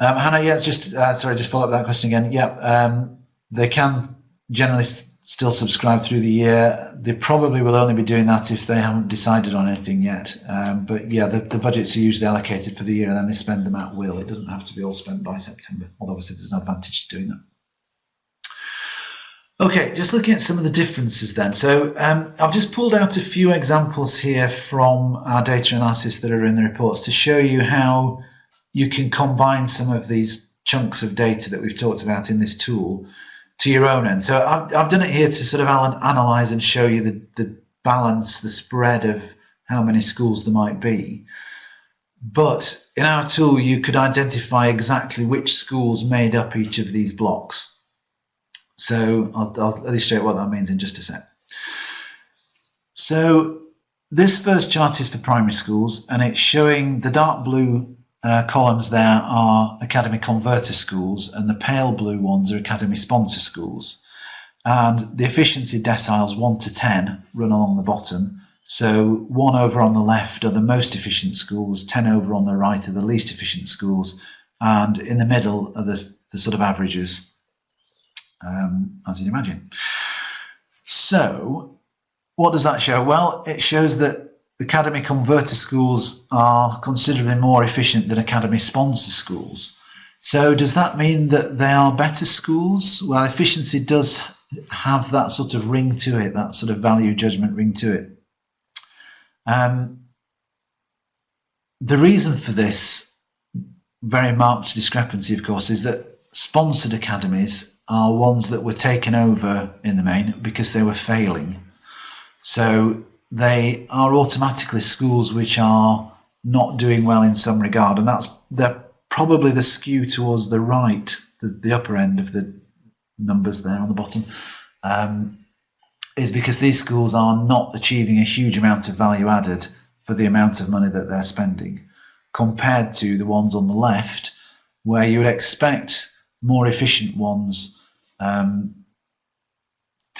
Hannah, yeah, it's just sorry, just follow up that question again. Yeah, they can generally still subscribe through the year. They probably will only be doing that if they haven't decided on anything yet. But yeah, the budgets are usually allocated for the year and then they spend them at will. It doesn't have to be all spent by September, although obviously there's an advantage to doing that. Okay, just looking at some of the differences then. So I've just pulled out a few examples here from our data analysis that are in the reports to show you how you can combine some of these chunks of data that we've talked about in this tool to your own end. So I've done it here to sort of analyze and show you the balance, the spread of how many schools there might be. But in our tool, you could identify exactly which schools made up each of these blocks. So I'll illustrate what that means in just a sec. So this first chart is for primary schools, and it's showing the dark blue columns there are Academy Converter schools, and the pale blue ones are Academy Sponsor schools. And the efficiency deciles 1 to 10 run along the bottom. So 1 over on the left are the most efficient schools, 10 over on the right are the least efficient schools, and in the middle are the sort of averages, as you'd imagine. So what does that show? Well, it shows that Academy Converter schools are considerably more efficient than Academy Sponsor schools. So does that mean that they are better schools? Well, efficiency does have that sort of ring to it, that sort of value judgment ring to it. The reason for this very marked discrepancy, of course, is that sponsored academies are ones that were taken over in the main because they were failing. So they are automatically schools which are not doing well in some regard, and they're probably the skew towards the right, the upper end of the numbers there on the bottom, is because these schools are not achieving a huge amount of value added for the amount of money that they're spending, compared to the ones on the left, where you would expect more efficient ones to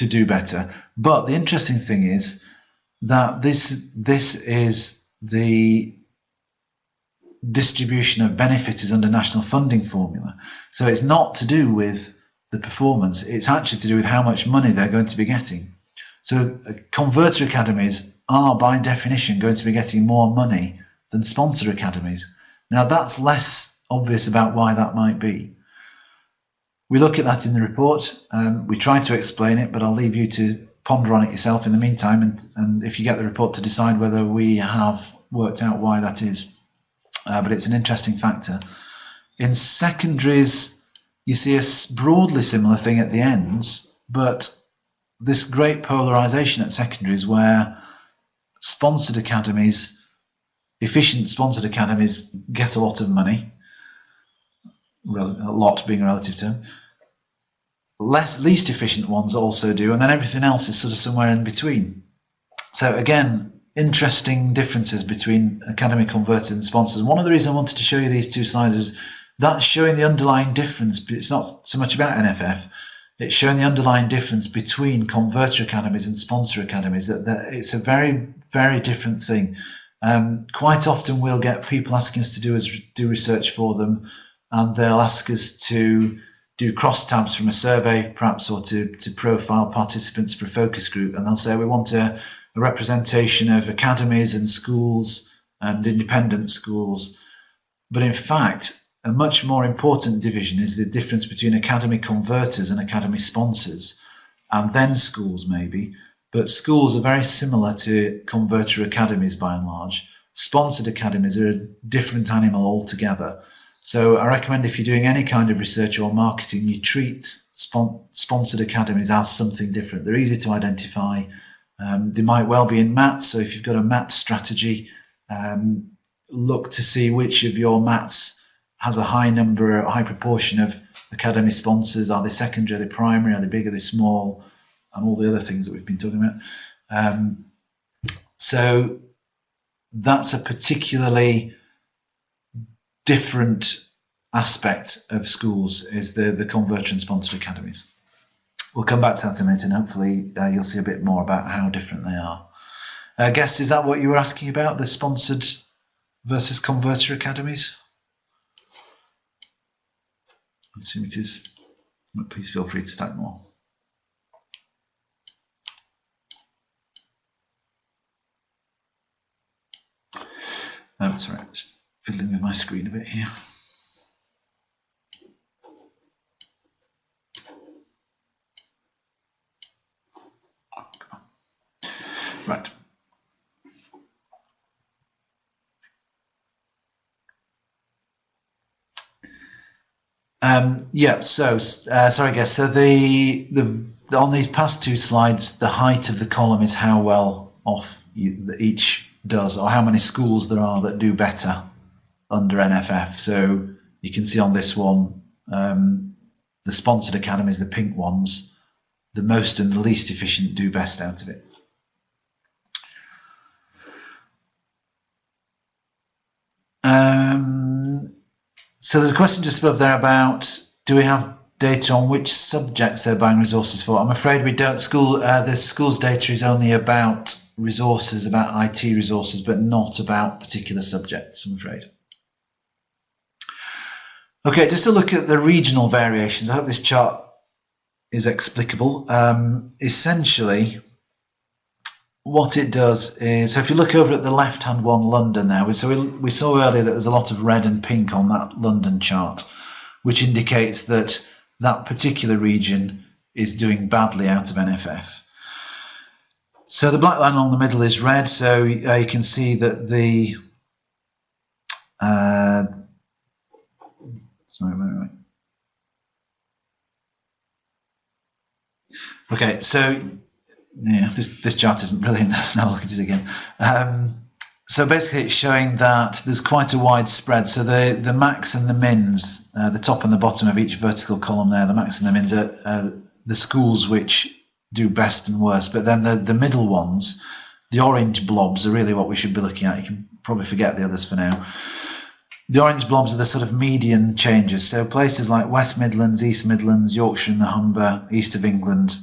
do better. But the interesting thing is that this is the distribution of benefits under national funding formula. So it's not to do with the performance, it's actually to do with how much money they're going to be getting. So converter academies are by definition going to be getting more money than sponsor academies. Now that's less obvious about why that might be. We look at that in the report. We try to explain it, but I'll leave you to ponder on it yourself in the meantime, and if you get the report, to decide whether we have worked out why that is. But it's an interesting factor. In secondaries, you see a broadly similar thing at the ends, but this great polarization at secondaries where sponsored academies, efficient sponsored academies, get a lot of money, a lot being a relative term. Least efficient ones also do, and then everything else is sort of somewhere in between. So again, interesting differences between Academy Converters and sponsors. One of the reasons I wanted to show you these two slides is that's showing the underlying difference. But it's not so much about NFF. It's showing the underlying difference between converter academies and sponsor academies. That it's a very, very different thing. Quite often we'll get people asking us to do research for them, and they'll ask us to do crosstabs from a survey perhaps, or to profile participants for a focus group, and they'll say we want a representation of academies and schools and independent schools. But in fact, a much more important division is the difference between academy converters and academy sponsors, and then schools maybe. But schools are very similar to converter academies by and large. Sponsored academies are a different animal altogether. So I recommend, if you're doing any kind of research or marketing, you treat sponsored academies as something different. They're easy to identify. They might well be in MATs, so if you've got a MAT strategy, look to see which of your MATs has a high number, a high proportion of academy sponsors. Are they secondary, are they primary, are they big, are they small, and all the other things that we've been talking about. So that's a particularly different aspect of schools is the converter and sponsored academies. We'll come back to that in a minute, and hopefully you'll see a bit more about how different they are. Guess, is that what you were asking about, the sponsored versus converter academies? I assume it is. But please feel free to type more. Oh, sorry, I'm just fiddling with my screen a bit here. Right. Yeah. So sorry, guys. So the on these past two slides, the height of the column is how well off each does, or how many schools there are that do better under NFF. So you can see on this one, the sponsored academies, the pink ones, the most and the least efficient do best out of it. So there's a question just above there about, do we have data on which subjects they're buying resources for? I'm afraid we don't. The school's data is only about resources, about IT resources, but not about particular subjects, I'm afraid. Okay, just to look at the regional variations. I hope this chart is explicable. Essentially, what it does is, so if you look over at the left-hand one, London there, we saw earlier that there's a lot of red and pink on that London chart, which indicates that that particular region is doing badly out of NFF. So the black line along the middle is red, so you can see that the Okay, so yeah, this chart isn't brilliant. Now look at it again. So basically it's showing that there's quite a wide spread. So the max and the mins, the top and the bottom of each vertical column there, the max and the mins are the schools which do best and worst. But then the middle ones, the orange blobs, are really what we should be looking at. You can probably forget the others for now. The orange blobs are the sort of median changes. So places like West Midlands, East Midlands, Yorkshire and the Humber, East of England,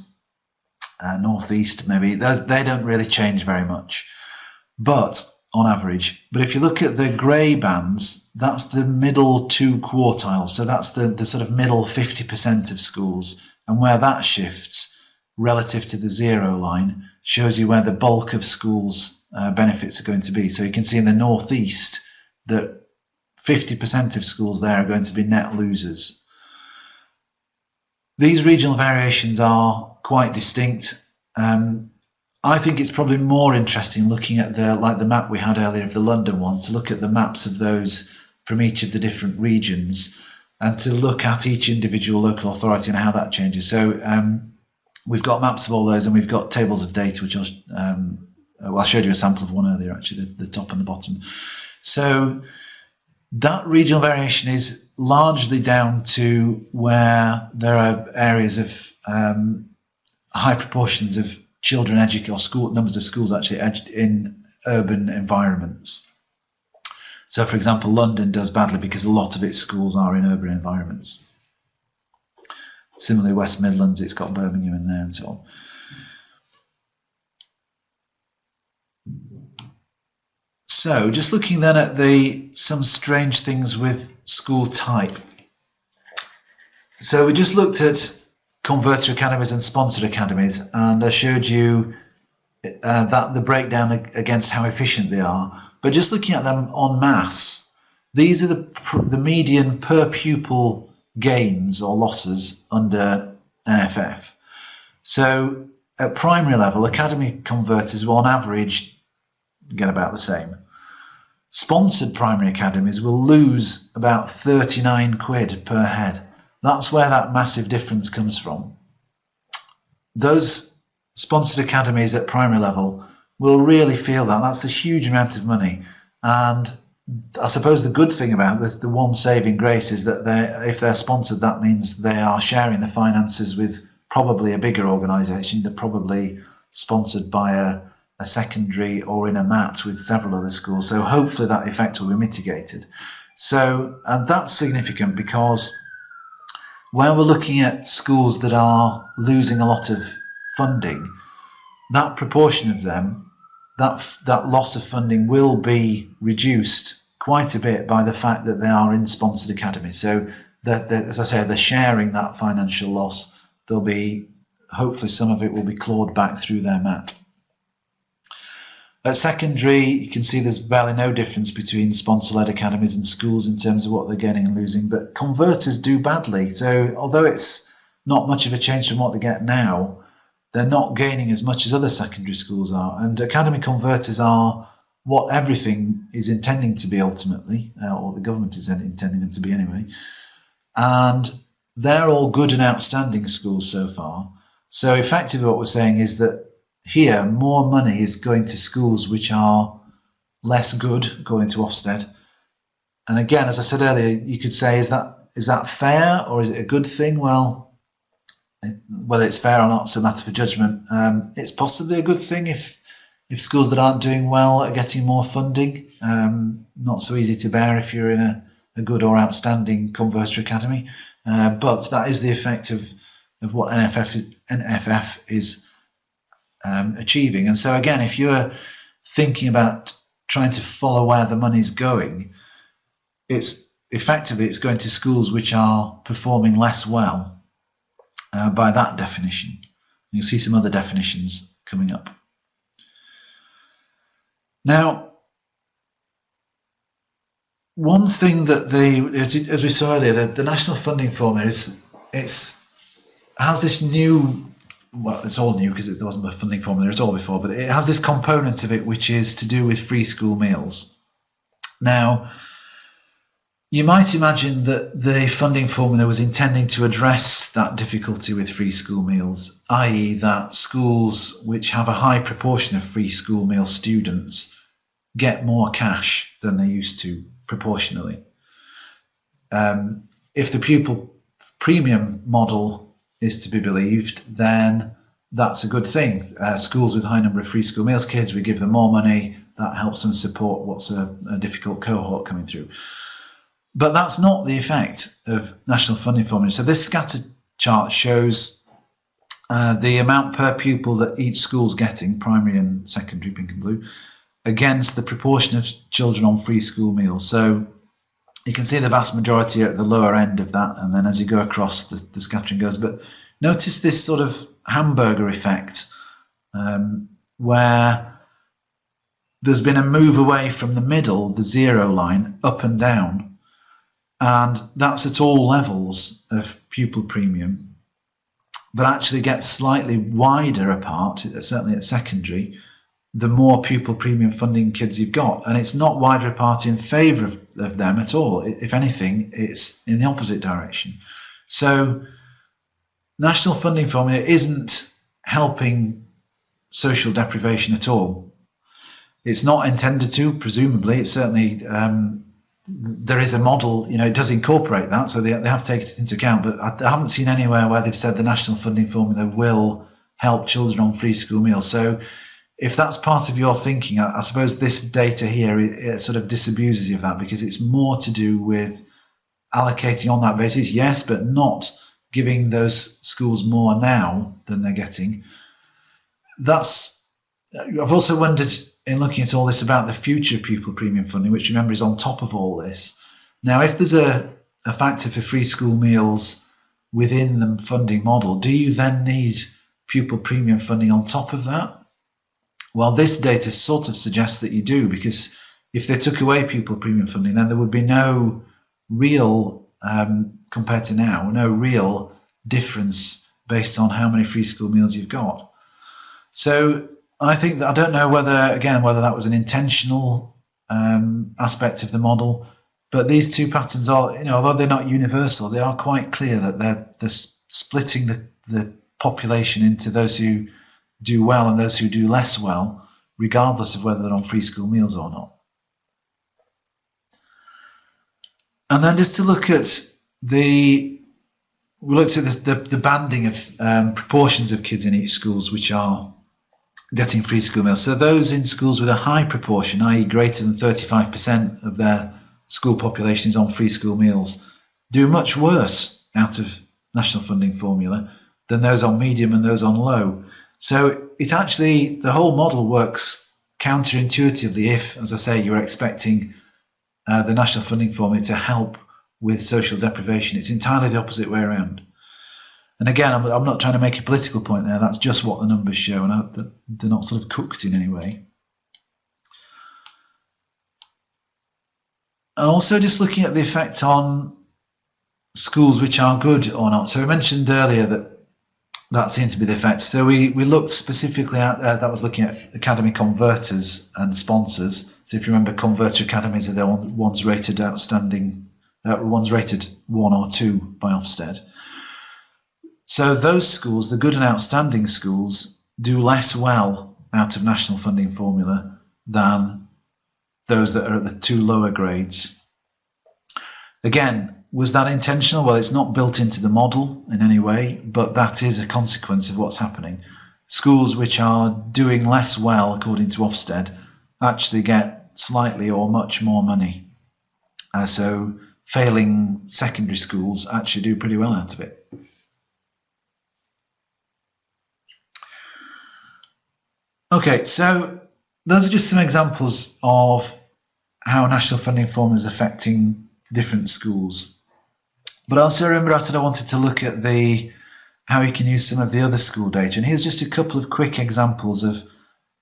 North East maybe, they don't really change very much, but on average. But if you look at the grey bands, that's the middle two quartiles, so that's the sort of middle 50% of schools, and where that shifts relative to the zero line shows you where the bulk of schools' benefits are going to be. So you can see in the North East that 50% of schools there are going to be net losers. These regional variations are quite distinct. I think it's probably more interesting looking at the map we had earlier of the London ones, to look at the maps of those from each of the different regions and to look at each individual local authority and how that changes. So we've got maps of all those, and we've got tables of data, which I showed you a sample of one earlier, actually, the top and the bottom. So that regional variation is largely down to where there are areas of high proportions of children numbers of schools actually in urban environments. So, for example, London does badly because a lot of its schools are in urban environments. Similarly, West Midlands, it's got Birmingham in there and so on. So, just looking then at some strange things with school type. So we just looked at converter academies and sponsored academies, and I showed you that the breakdown against how efficient they are. But just looking at them en masse, these are the median per pupil gains or losses under NFF. So at primary level, academy converters will on average get about the same. Sponsored primary academies will lose about 39 quid per head. That's where that massive difference comes from. Those sponsored academies at primary level will really feel that. That's a huge amount of money. And I suppose the good thing about this, the one saving grace, is that if they're sponsored, that means they are sharing the finances with probably a bigger organisation. They're probably sponsored by a secondary or in a MAT with several other schools. So hopefully that effect will be mitigated. So, and that's significant because where we're looking at schools that are losing a lot of funding, that proportion of them, that loss of funding will be reduced quite a bit by the fact that they are in sponsored academies. So that, as I say, they're sharing that financial loss. There'll be, hopefully some of it will be clawed back through their mat. At secondary, you can see there's barely no difference between sponsor-led academies and schools in terms of what they're gaining and losing, but converters do badly. So although it's not much of a change from what they get now, they're not gaining as much as other secondary schools are. And academy converters are what everything is intending to be ultimately, or the government is intending them to be anyway. And they're all good and outstanding schools so far. So effectively what we're saying is that here more money is going to schools which are less good, according to Ofsted. And again, as I said earlier, you could say, is that fair or is it a good thing? Well, whether it's fair or not is a matter for judgment. It's possibly a good thing if schools that aren't doing well are getting more funding. Not so easy to bear if you're in a good or outstanding converter academy. But that is the effect of what NFF is achieving. And so again, if you're thinking about trying to follow where the money's going, it's going to schools which are performing less well by that definition. You'll see some other definitions coming up. Now, one thing that as we saw earlier, the national funding formula has this new, well, it's all new because there wasn't a funding formula at all before, but it has this component of it which is to do with free school meals. Now, you might imagine that the funding formula was intending to address that difficulty with free school meals, i.e. that schools which have a high proportion of free school meal students get more cash than they used to proportionally. If the pupil premium model is to be believed, then that's a good thing. Schools with a high number of free school meals kids, we give them more money, that helps them support what's a difficult cohort coming through. But that's not the effect of national funding formula. So this scatter chart shows the amount per pupil that each school's getting, primary and secondary, pink and blue, against the proportion of children on free school meals. So you can see the vast majority are at the lower end of that, and then as you go across, the scattering goes. But notice this sort of hamburger effect, where there's been a move away from the middle, the zero line, up and down, and that's at all levels of pupil premium, but actually gets slightly wider apart, certainly at secondary, the more pupil premium funding kids you've got. And it's not wider apart in favour of them at all. If anything, it's in the opposite direction. So national funding formula isn't helping social deprivation at all. It's not intended to, presumably. It's certainly, there is a model, it does incorporate that, so they have taken it into account, but I haven't seen anywhere where they've said the national funding formula will help children on free school meals. So if that's part of your thinking, I suppose this data here, it sort of disabuses you of that, because it's more to do with allocating on that basis, yes, but not giving those schools more now than they're getting. I've also wondered, in looking at all this, about the future of pupil premium funding, which, remember, is on top of all this. Now, if there's a factor for free school meals within the funding model, do you then need pupil premium funding on top of that? Well, this data sort of suggests that you do, because if they took away pupil premium funding, then there would be no real, compared to now, no real difference based on how many free school meals you've got. So I think that, I don't know whether that was an intentional aspect of the model, but these two patterns are, although they're not universal, they are quite clear that they're splitting the population into those who do well and those who do less well, regardless of whether they're on free school meals or not. And then just to look at we looked at the banding of proportions of kids in each schools which are getting free school meals. So those in schools with a high proportion, i.e. greater than 35% of their school population is on free school meals do much worse out of national funding formula than those on medium and those on low. So it actually, the whole model works counterintuitively if, as I say, you're expecting the national funding formula to help with social deprivation. It's entirely the opposite way around. And again, I'm not trying to make a political point there. That's just what the numbers show, and they're not sort of cooked in any way. And also just looking at the effect on schools which are good or not. So we mentioned earlier that seemed to be the effect. So we looked specifically at, that was looking at academy converters and sponsors. So if you remember, converter academies are the ones rated outstanding, ones rated 1 or 2 by Ofsted. So those schools, the good and outstanding schools, do less well out of national funding formula than those that are at the 2 lower grades. Again, was that intentional? Well, it's not built into the model in any way, but that is a consequence of what's happening. Schools which are doing less well, according to Ofsted, actually get slightly or much more money. So failing secondary schools actually do pretty well out of it. Okay, so those are just some examples of how national funding formula is affecting different schools. But also remember I said I wanted to look at how you can use some of the other school data. And here's just a couple of quick examples of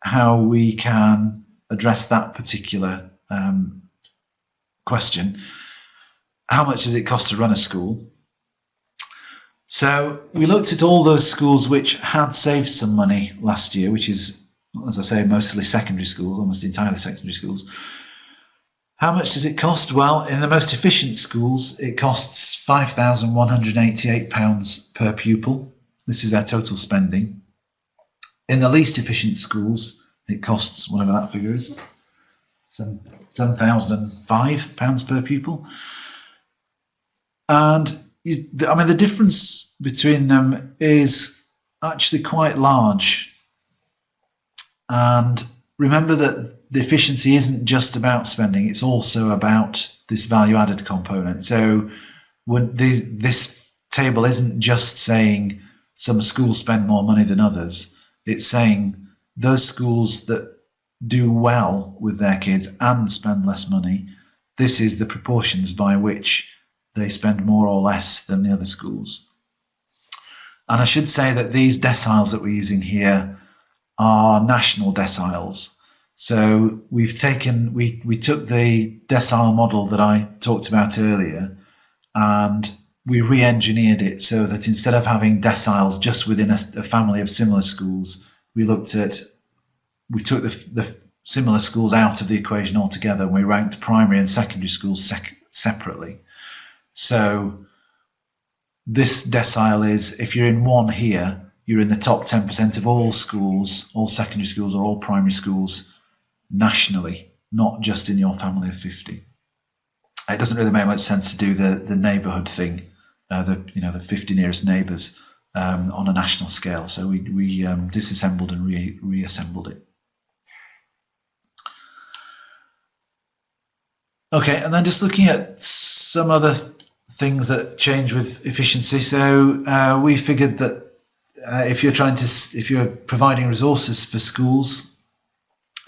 how we can address that particular question. How much does it cost to run a school? So we looked at all those schools which had saved some money last year, which is, as I say, mostly secondary schools, almost entirely secondary schools. How much does it cost? Well, in the most efficient schools, it costs £5,188 per pupil. This is their total spending. In the least efficient schools, it costs, whatever that figure is, £7,005 per pupil. And I mean, the difference between them is actually quite large. And remember that the efficiency isn't just about spending, it's also about this value added component. So this table isn't just saying some schools spend more money than others. It's saying those schools that do well with their kids and spend less money, this is the proportions by which they spend more or less than the other schools. And I should say that these deciles that we're using here are national deciles. So we took the decile model that I talked about earlier and we re-engineered it so that instead of having deciles just within a family of similar schools, we took the similar schools out of the equation altogether and we ranked primary and secondary schools separately. So this decile is, if you're in 1 here, you're in the top 10% of all schools, all secondary schools or all primary schools nationally, not just in your family of 50. It doesn't really make much sense to do the neighbourhood thing, the 50 nearest neighbours on a national scale. So we disassembled and reassembled it. Okay, and then just looking at some other things that change with efficiency. So we figured that if you're providing resources for schools,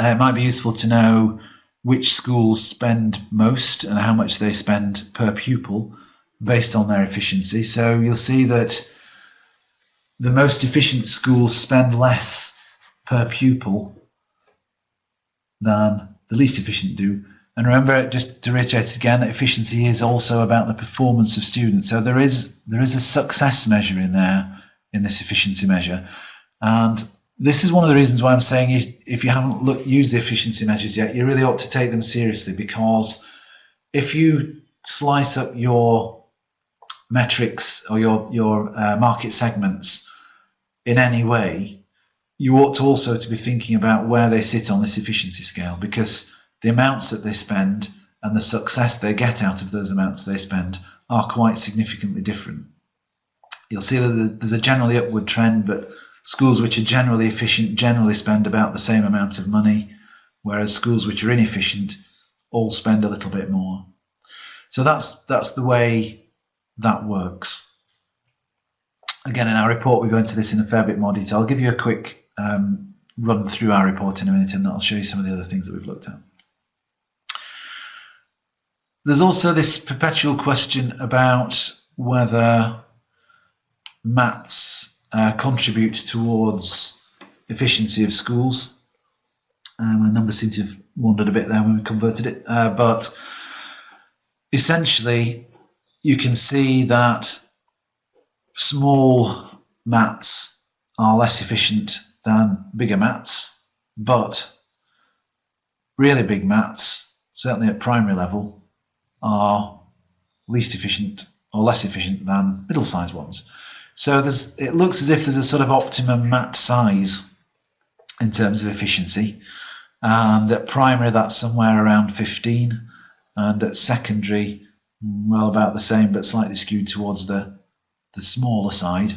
it might be useful to know which schools spend most and how much they spend per pupil based on their efficiency. So you'll see that the most efficient schools spend less per pupil than the least efficient do. And remember, just to reiterate again, efficiency is also about the performance of students. So there is a success measure in there, in this efficiency measure. And this is one of the reasons why I'm saying if you haven't used the efficiency measures yet, you really ought to take them seriously, because if you slice up your metrics or your market segments in any way, you ought to also to be thinking about where they sit on this efficiency scale, because the amounts that they spend and the success they get out of those amounts they spend are quite significantly different. You'll see that there's a generally upward trend, but schools which are generally efficient generally spend about the same amount of money, whereas schools which are inefficient all spend a little bit more. So that's the way that works. Again, in our report, we go into this in a fair bit more detail. I'll give you a quick run through our report in a minute, and I'll show you some of the other things that we've looked at. There's also this perpetual question about whether maths contribute towards efficiency of schools. My numbers seem to have wandered a bit there when we converted it, but essentially you can see that small maths are less efficient than bigger maths, but really big maths, certainly at primary level, are least efficient or less efficient than middle-sized ones. So it looks as if there's a sort of optimum math size in terms of efficiency, and at primary that's somewhere around 15, and at secondary, well, about the same, but slightly skewed towards the smaller side.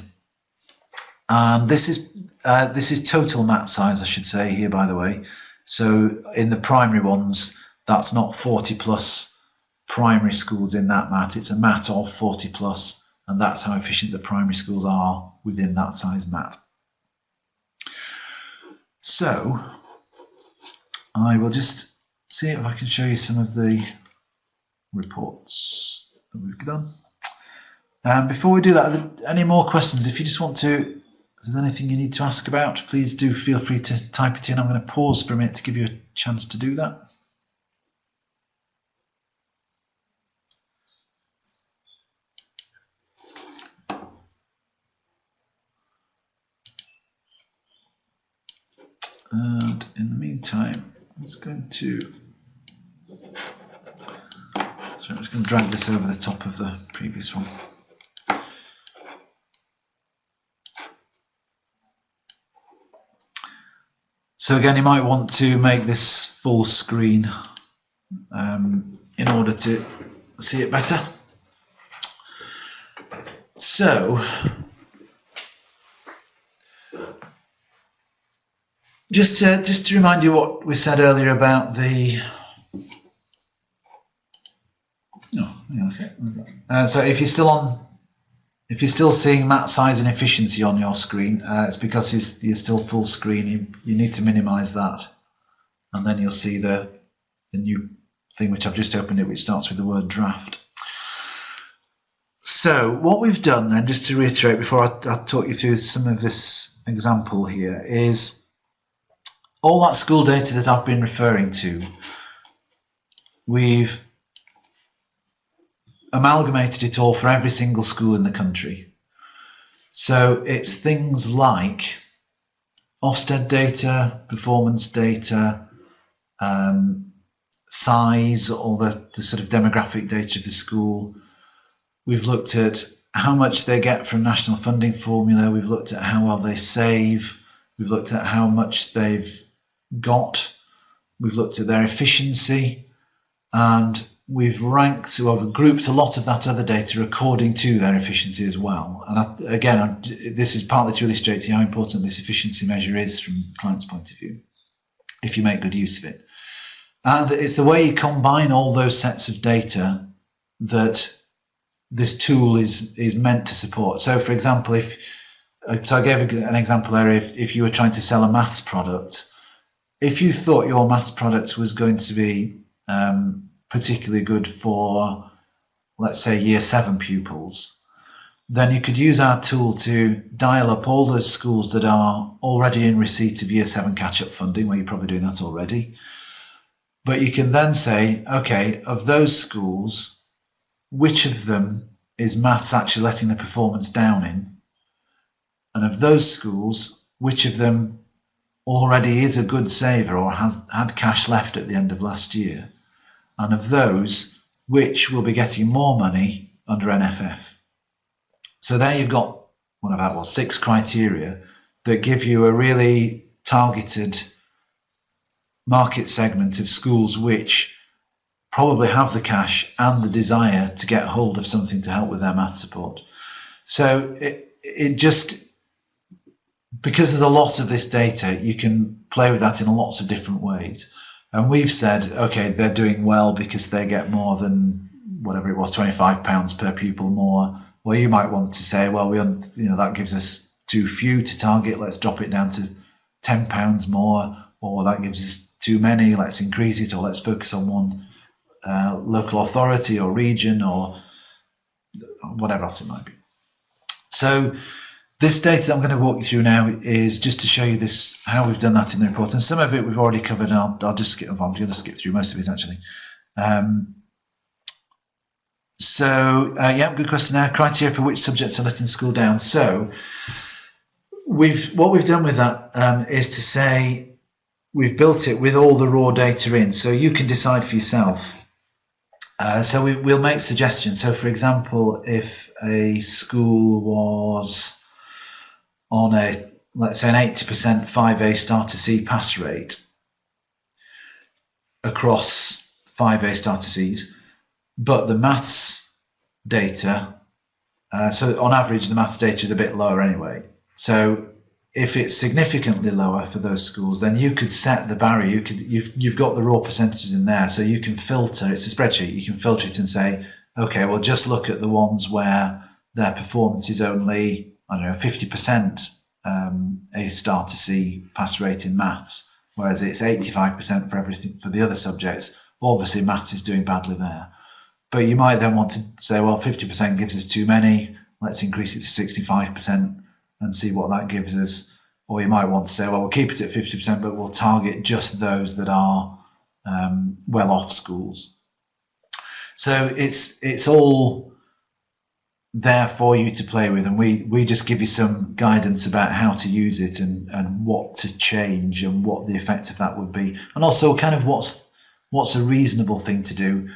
And this is total math size, I should say here, by the way. So in the primary ones, that's not 40 plus primary schools in that math, it's a math of 40 plus, and that's how efficient the primary schools are within that size math. So I will just see if I can show you some of the reports that we've done. Before we do that, are there any more questions? If you just want to, if there's anything you need to ask about, please do feel free to type it in. I'm going to pause for a minute to give you a chance to do that. And in the meantime, I'm just going to drag this over the top of the previous one. So again, you might want to make this full screen in order to see it better. So just to remind you what we said earlier about the so if you're still seeing math size and efficiency on your screen, it's because you're still full screen. You need to minimize that, and then you'll see the new thing which I've just opened it, which starts with the word draft. So what we've done then, just to reiterate before I talk you through some of this example here, is all that school data that I've been referring to, we've amalgamated it all for every single school in the country. So it's things like Ofsted data, performance data, size, all the sort of demographic data of the school. We've looked at how much they get from National Funding Formula. We've looked at how well they save. We've looked at how much they've got. We've looked at their efficiency, and we've ranked or grouped a lot of that other data according to their efficiency as well. And again, this is partly to illustrate to you how important this efficiency measure is from the client's point of view, if you make good use of it. And it's the way you combine all those sets of data that this tool is meant to support. So for example, so I gave an example there, if you were trying to sell a maths product, if you thought your maths product was going to be particularly good for, let's say, year 7 pupils, then you could use our tool to dial up all those schools that are already in receipt of year 7 catch-up funding, where you're probably doing that already. But you can then say, okay, of those schools, which of them is maths actually letting the performance down in? And of those schools, which of them already is a good saver or has had cash left at the end of last year? And of those, which will be getting more money under NFF? So there you've got one of our 6 criteria that give you a really targeted market segment of schools which probably have the cash and the desire to get hold of something to help with their math support. So it just, because there's a lot of this data, you can play with that in lots of different ways. And we've said, okay, they're doing well because they get more than whatever it was, £25 per pupil more. Well, you might want to say, well, that gives us too few to target. Let's drop it down to £10 more, or that gives us too many. Let's increase it, or let's focus on one local authority or region or whatever else it might be. So this data that I'm going to walk you through now is just to show you this, how we've done that in the report, and some of it we've already covered, and I'll just skip. I'm going to skip through most of it actually. Good question there. Criteria for which subjects are let in school down. So what we've done with that is to say we've built it with all the raw data in, so you can decide for yourself. So we'll make suggestions. So for example, if a school was on let's say an 80% 5A starter C pass rate across 5A starter Cs, but the maths data, so on average the maths data is a bit lower anyway. So if it's significantly lower for those schools, then you could set the barrier. You've got the raw percentages in there, so you can filter. It's a spreadsheet. You can filter it and say, okay, well, just look at the ones where their performance is only, I don't know, 50% a starter C pass rate in maths, whereas it's 85% for everything for the other subjects. Obviously, maths is doing badly there. But you might then want to say, well, 50% gives us too many. Let's increase it to 65%. And see what that gives us. Or you might want to say, well, we'll keep it at 50%, but we'll target just those that are well-off schools. So it's all there for you to play with, and we just give you some guidance about how to use it and what to change and what the effect of that would be, and also kind of what's a reasonable thing to do.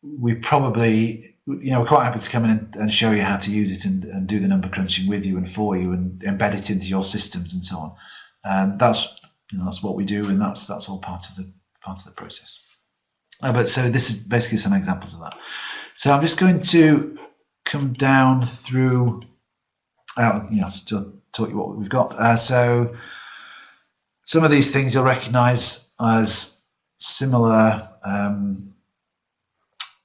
We probably, we're quite happy to come in and show you how to use it and do the number crunching with you and for you and embed it into your systems and so on. That's what we do, and that's all part of the process. But so this is basically some examples of that. So I'm just going to come down through, to talk you what we've got. So some of these things you'll recognise as similar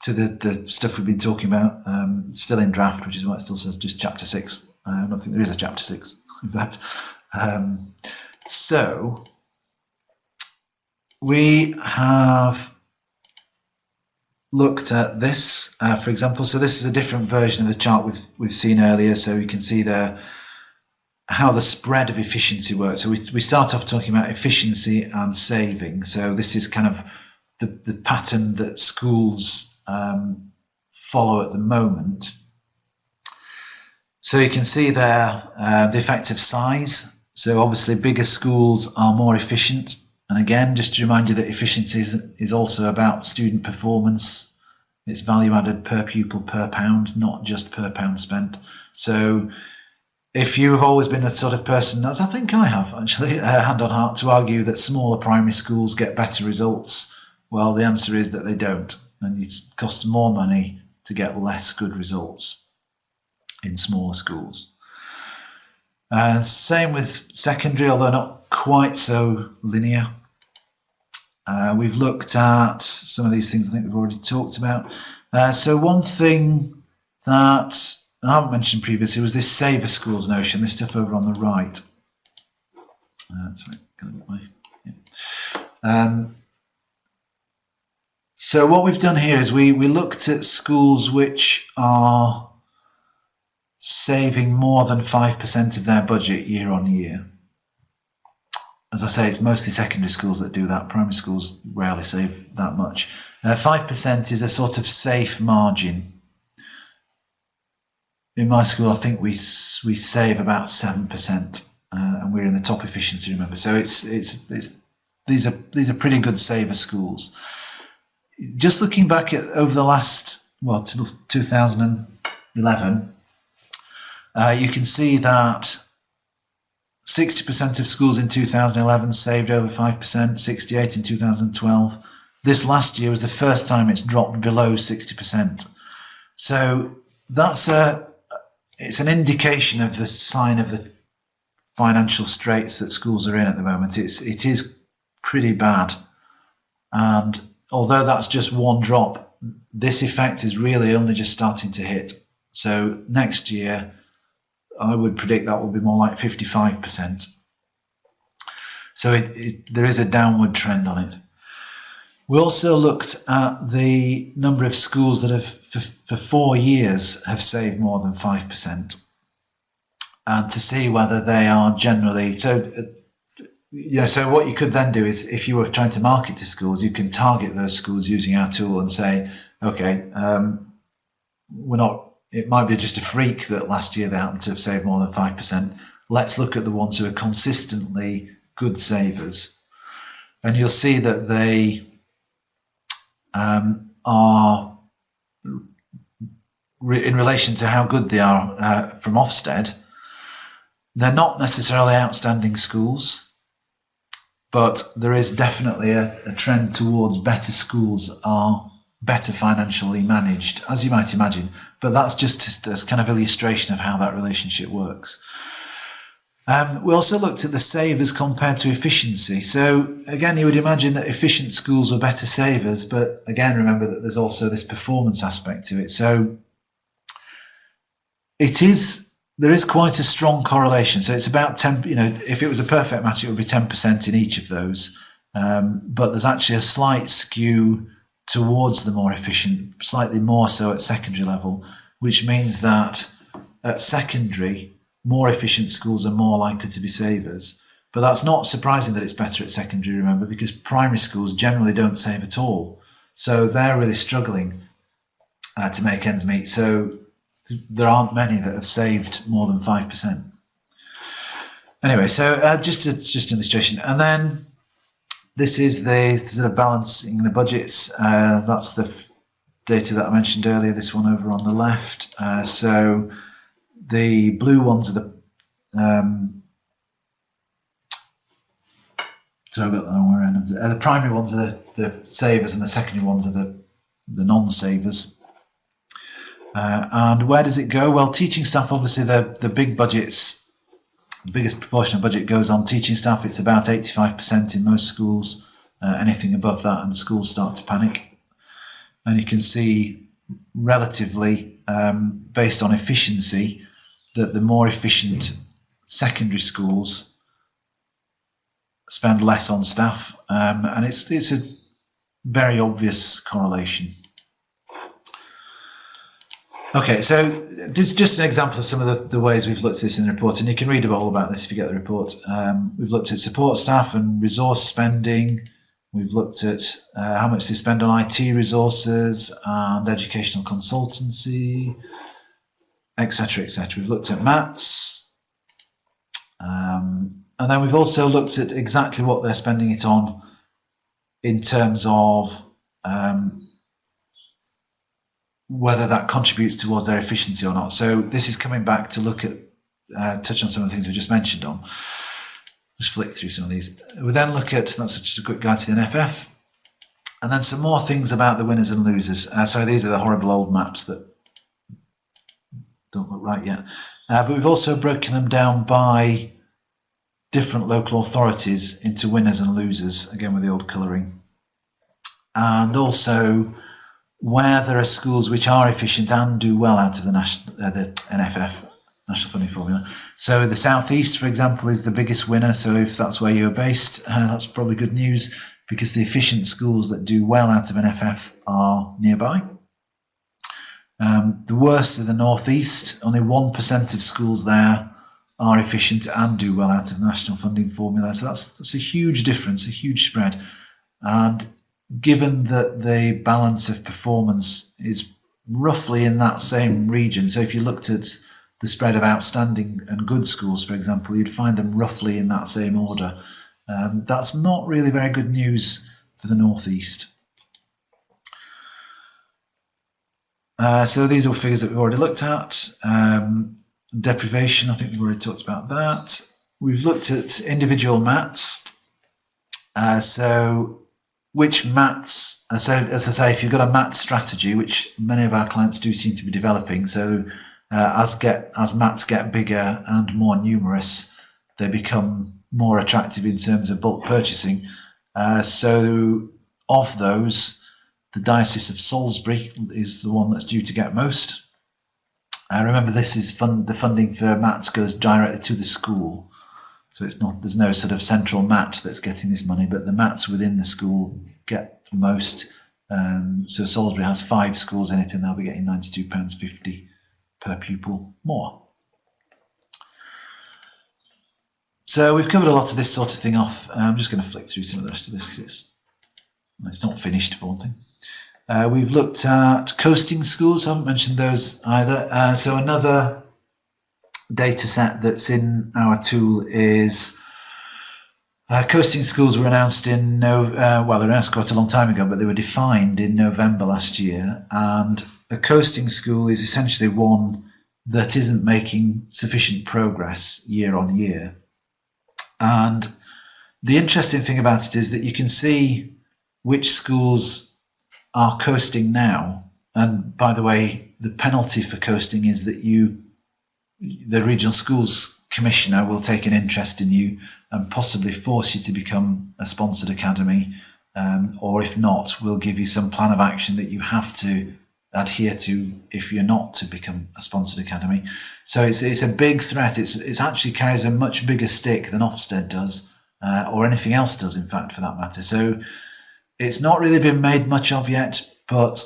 to the stuff we've been talking about, still in draft, which is why it still says just chapter 6. I don't think there is a chapter 6, in fact. So we have looked at this, for example. So this is a different version of the chart we've seen earlier. So you can see there how the spread of efficiency works. So we start off talking about efficiency and saving. So this is kind of the pattern that schools follow at the moment. So you can see there the effect of size. So obviously bigger schools are more efficient, and again, just to remind you that efficiency is also about student performance. It's value added per pupil per pound, not just per pound spent. So if you have always been a sort of person, as I think I have actually, hand on heart, to argue that smaller primary schools get better results, well, the answer is that they don't, and it costs more money to get less good results in smaller schools. Same with secondary, although not quite so linear. We've looked at some of these things I think we've already talked about. So one thing that I haven't mentioned previously was this saver schools notion, this stuff over on the right. Sorry, so what we've done here is we looked at schools which are saving more than 5% of their budget year on year. As I say, it's mostly secondary schools that do that. Primary schools rarely save that much. 5% is a sort of safe margin. In my school, I think we save about 7%, and we're in the top efficiency, remember. So these are pretty good saver schools. Just looking back at over the last, well, till 2011, you can see that 60% of schools in 2011 saved over 5%, 68% in 2012. This last year was the first time it's dropped below 60%. So it's an indication of the sign of the financial straits that schools are in at the moment. It is pretty bad, and although that's just one drop, this effect is really only just starting to hit. So next year, I would predict that will be more like 55%. So there is a downward trend on it. We also looked at the number of schools that have, for 4 years, have saved more than 5%, and to see whether they are generally so. So what you could then do is, if you were trying to market to schools, you can target those schools using our tool and say, okay, we're not. It might be just a freak that last year they happened to have saved more than 5%. Let's look at the ones who are consistently good savers, and you'll see that they are, in relation to how good they are from Ofsted, they're not necessarily outstanding schools, but there is definitely a trend towards better schools are better financially managed, as you might imagine. But that's just as kind of illustration of how that relationship works. We also looked at the savers compared to efficiency. So again, you would imagine that efficient schools were better savers, but again, remember that there's also this performance aspect to it. So there is quite a strong correlation. So it's about 10, if it was a perfect match, it would be 10% in each of those. But there's actually a slight skew towards the more efficient, slightly more so at secondary level, which means that at secondary, more efficient schools are more likely to be savers. But that's not surprising that it's better at secondary, remember, because primary schools generally don't save at all. So they're really struggling to make ends meet. So there aren't many that have saved more than 5%. Anyway, so just an illustration. And then this is the sort of balancing the budgets. That's the data that I mentioned earlier, this one over on the left. So the blue ones are the sorry, I've got the wrong way around. The primary ones are the savers, and the secondary ones are the non-savers. And where does it go? Well, teaching staff, obviously, the big budgets, the biggest proportion of budget goes on teaching staff. It's about 85% in most schools. Anything above that, and schools start to panic. And you can see relatively, based on efficiency, that the more efficient secondary schools spend less on staff, and it's a very obvious correlation. Okay, so just an example of some of the ways we've looked at this in the report, and you can read all about this if you get the report. We've looked at support staff and resource spending. We've looked at how much they spend on IT resources and educational consultancy, etc., etc. We've looked at maths, and then we've also looked at exactly what they're spending it on in terms of whether that contributes towards their efficiency or not. So this is coming back to look at touch on some of the things we just mentioned on. Just flick through some of these. We then look at, that's just a quick guide to the NFF, and then some more things about the winners and losers. Sorry, these are the horrible old maps that don't look right yet. But we've also broken them down by different local authorities into winners and losers, again with the old colouring. And also where there are schools which are efficient and do well out of the NFF, National Funding Formula. So the South East, for example, is the biggest winner. So if that's where you're based, that's probably good news, because the efficient schools that do well out of NFF are nearby. The worst are the North East. Only 1% of schools there are efficient and do well out of the National Funding Formula. So that's a huge difference, a huge spread. And given that the balance of performance is roughly in that same region, so if you looked at the spread of outstanding and good schools, for example, you'd find them roughly in that same order. That's not really very good news for the North East. So these are figures that we've already looked at. Deprivation, I think we've already talked about that. We've looked at individual maths. So which maths, so as I say, if you've got a maths strategy, which many of our clients do seem to be developing, so as maths get bigger and more numerous, they become more attractive in terms of bulk purchasing. So of those, The Diocese of Salisbury is the one that's due to get most. Remember, this is the funding for MATs goes directly to the school, so it's not, there's no sort of central MAT that's getting this money, but the MATs within the school get the most. So Salisbury has 5 schools in it, and they'll be getting £92.50 per pupil more. So we've covered a lot of this sort of thing off. I'm just going to flick through some of the rest of this because it's not finished, for one thing. We've looked at coasting schools. I haven't mentioned those either. So another data set that's in our tool is coasting schools were announced in well, they were announced quite a long time ago, but they were defined in November last year. And a coasting school is essentially one that isn't making sufficient progress year on year. And the interesting thing about it is that you can see which schools are coasting now. And by the way, the penalty for coasting is that the Regional Schools Commissioner will take an interest in you and possibly force you to become a sponsored academy, or if not, will give you some plan of action that you have to adhere to if you're not to become a sponsored academy. So it's a big threat. It actually carries a much bigger stick than Ofsted does, or anything else does, in fact, for that matter. So it's not really been made much of yet, but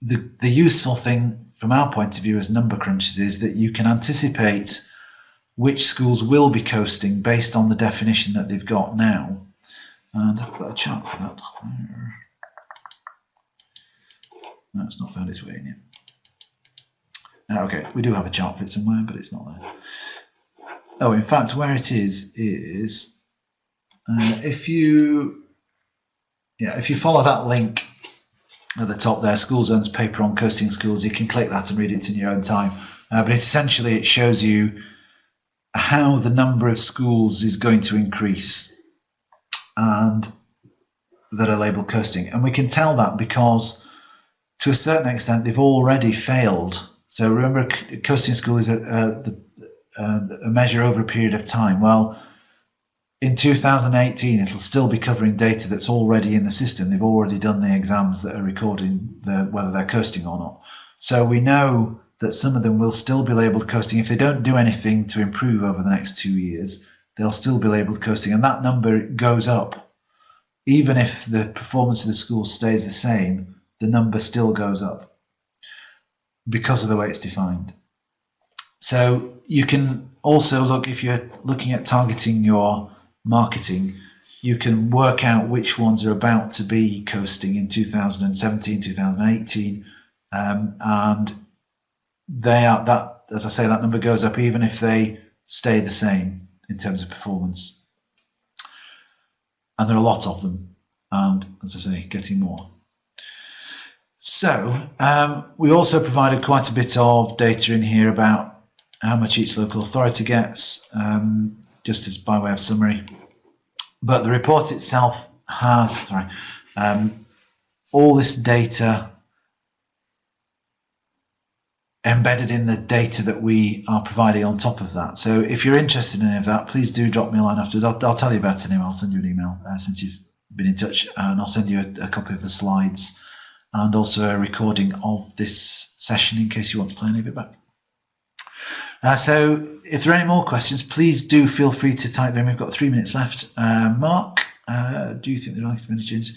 the useful thing from our point of view as number crunchers is that you can anticipate which schools will be coasting based on the definition that they've got now. And I've got a chart for that. No, it's not found its way in yet. Okay, we do have a chart for it somewhere, but it's not there. Oh, in fact, where it is if you follow that link at the top there, School Zone's paper on coasting schools, you can click that and read it in your own time. But essentially, it shows you how the number of schools is going to increase and that are labelled coasting. And we can tell that because to a certain extent they've already failed. So remember, a coasting school is a measure over a period of time. Well, in 2018 it'll still be covering data that's already in the system. They've already done the exams that are recording whether they're coasting or not. So we know that some of them will still be labelled coasting. If they don't do anything to improve over the next 2 years, they'll still be labelled coasting, and that number goes up. Even if the performance of the school stays the same, the number still goes up because of the way it's defined. So you can also look, if you're looking at targeting your marketing, you can work out which ones are about to be coasting in 2017, 2018, and they are that, as I say, that number goes up even if they stay the same in terms of performance. And there are a lot of them, and as I say, getting more. So we also provided quite a bit of data in here about how much each local authority gets, just as by way of summary. But the report itself has all this data embedded in the data that we are providing on top of that. So if you're interested in any of that, please do drop me a line afterwards. I'll tell you about it anyway. I'll send you an email since you've been in touch, and I'll send you a copy of the slides and also a recording of this session in case you want to play any of it back. So if there are any more questions, please do feel free to type them. We've got 3 minutes left. Mark, do you think there are likely to be any changes?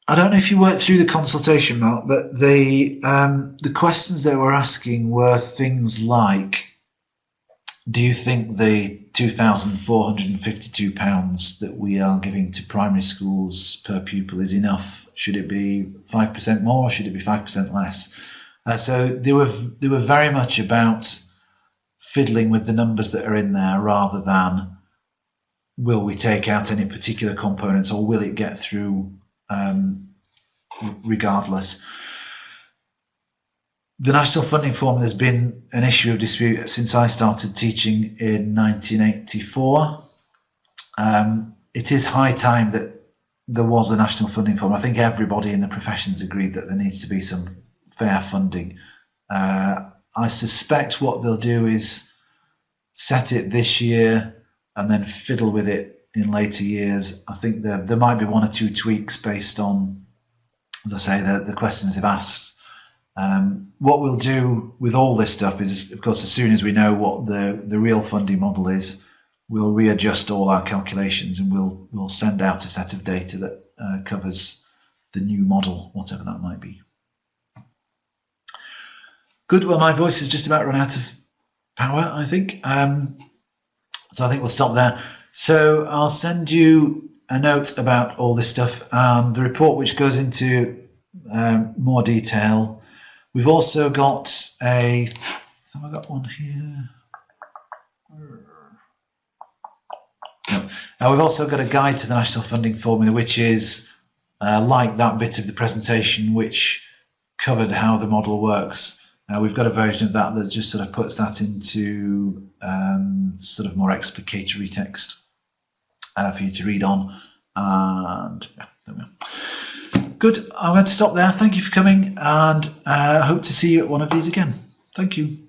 I don't know if you worked through the consultation, Mark, but the questions they were asking were things like, do you think the £2,452 that we are giving to primary schools per pupil is enough? Should it be 5% more or should it be 5% less? So they were very much about fiddling with the numbers that are in there rather than will we take out any particular components or will it get through regardless. The National Funding Formula has been an issue of dispute since I started teaching in 1984. It is high time that there was a National Funding Formula. I think everybody in the professions agreed that there needs to be some fair funding. I suspect what they'll do is set it this year and then fiddle with it in later years. I think there might be one or two tweaks based on, as I say, the questions they've asked. What we'll do with all this stuff is, of course, as soon as we know what the real funding model is, we'll readjust all our calculations and we'll send out a set of data that covers the new model, whatever that might be. Good. Well, my voice has just about run out of power, I think. So I think we'll stop there. So I'll send you a note about all this stuff and the report, which goes into more detail. We've also got have I got one here? No. We've also got a guide to the National Funding Formula, which is like that bit of the presentation which covered how the model works. We've got a version of that that just sort of puts that into sort of more explicatory text for you to read on. And yeah, there we are. Good. I'm going to stop there. Thank you for coming, and I hope to see you at one of these again. Thank you.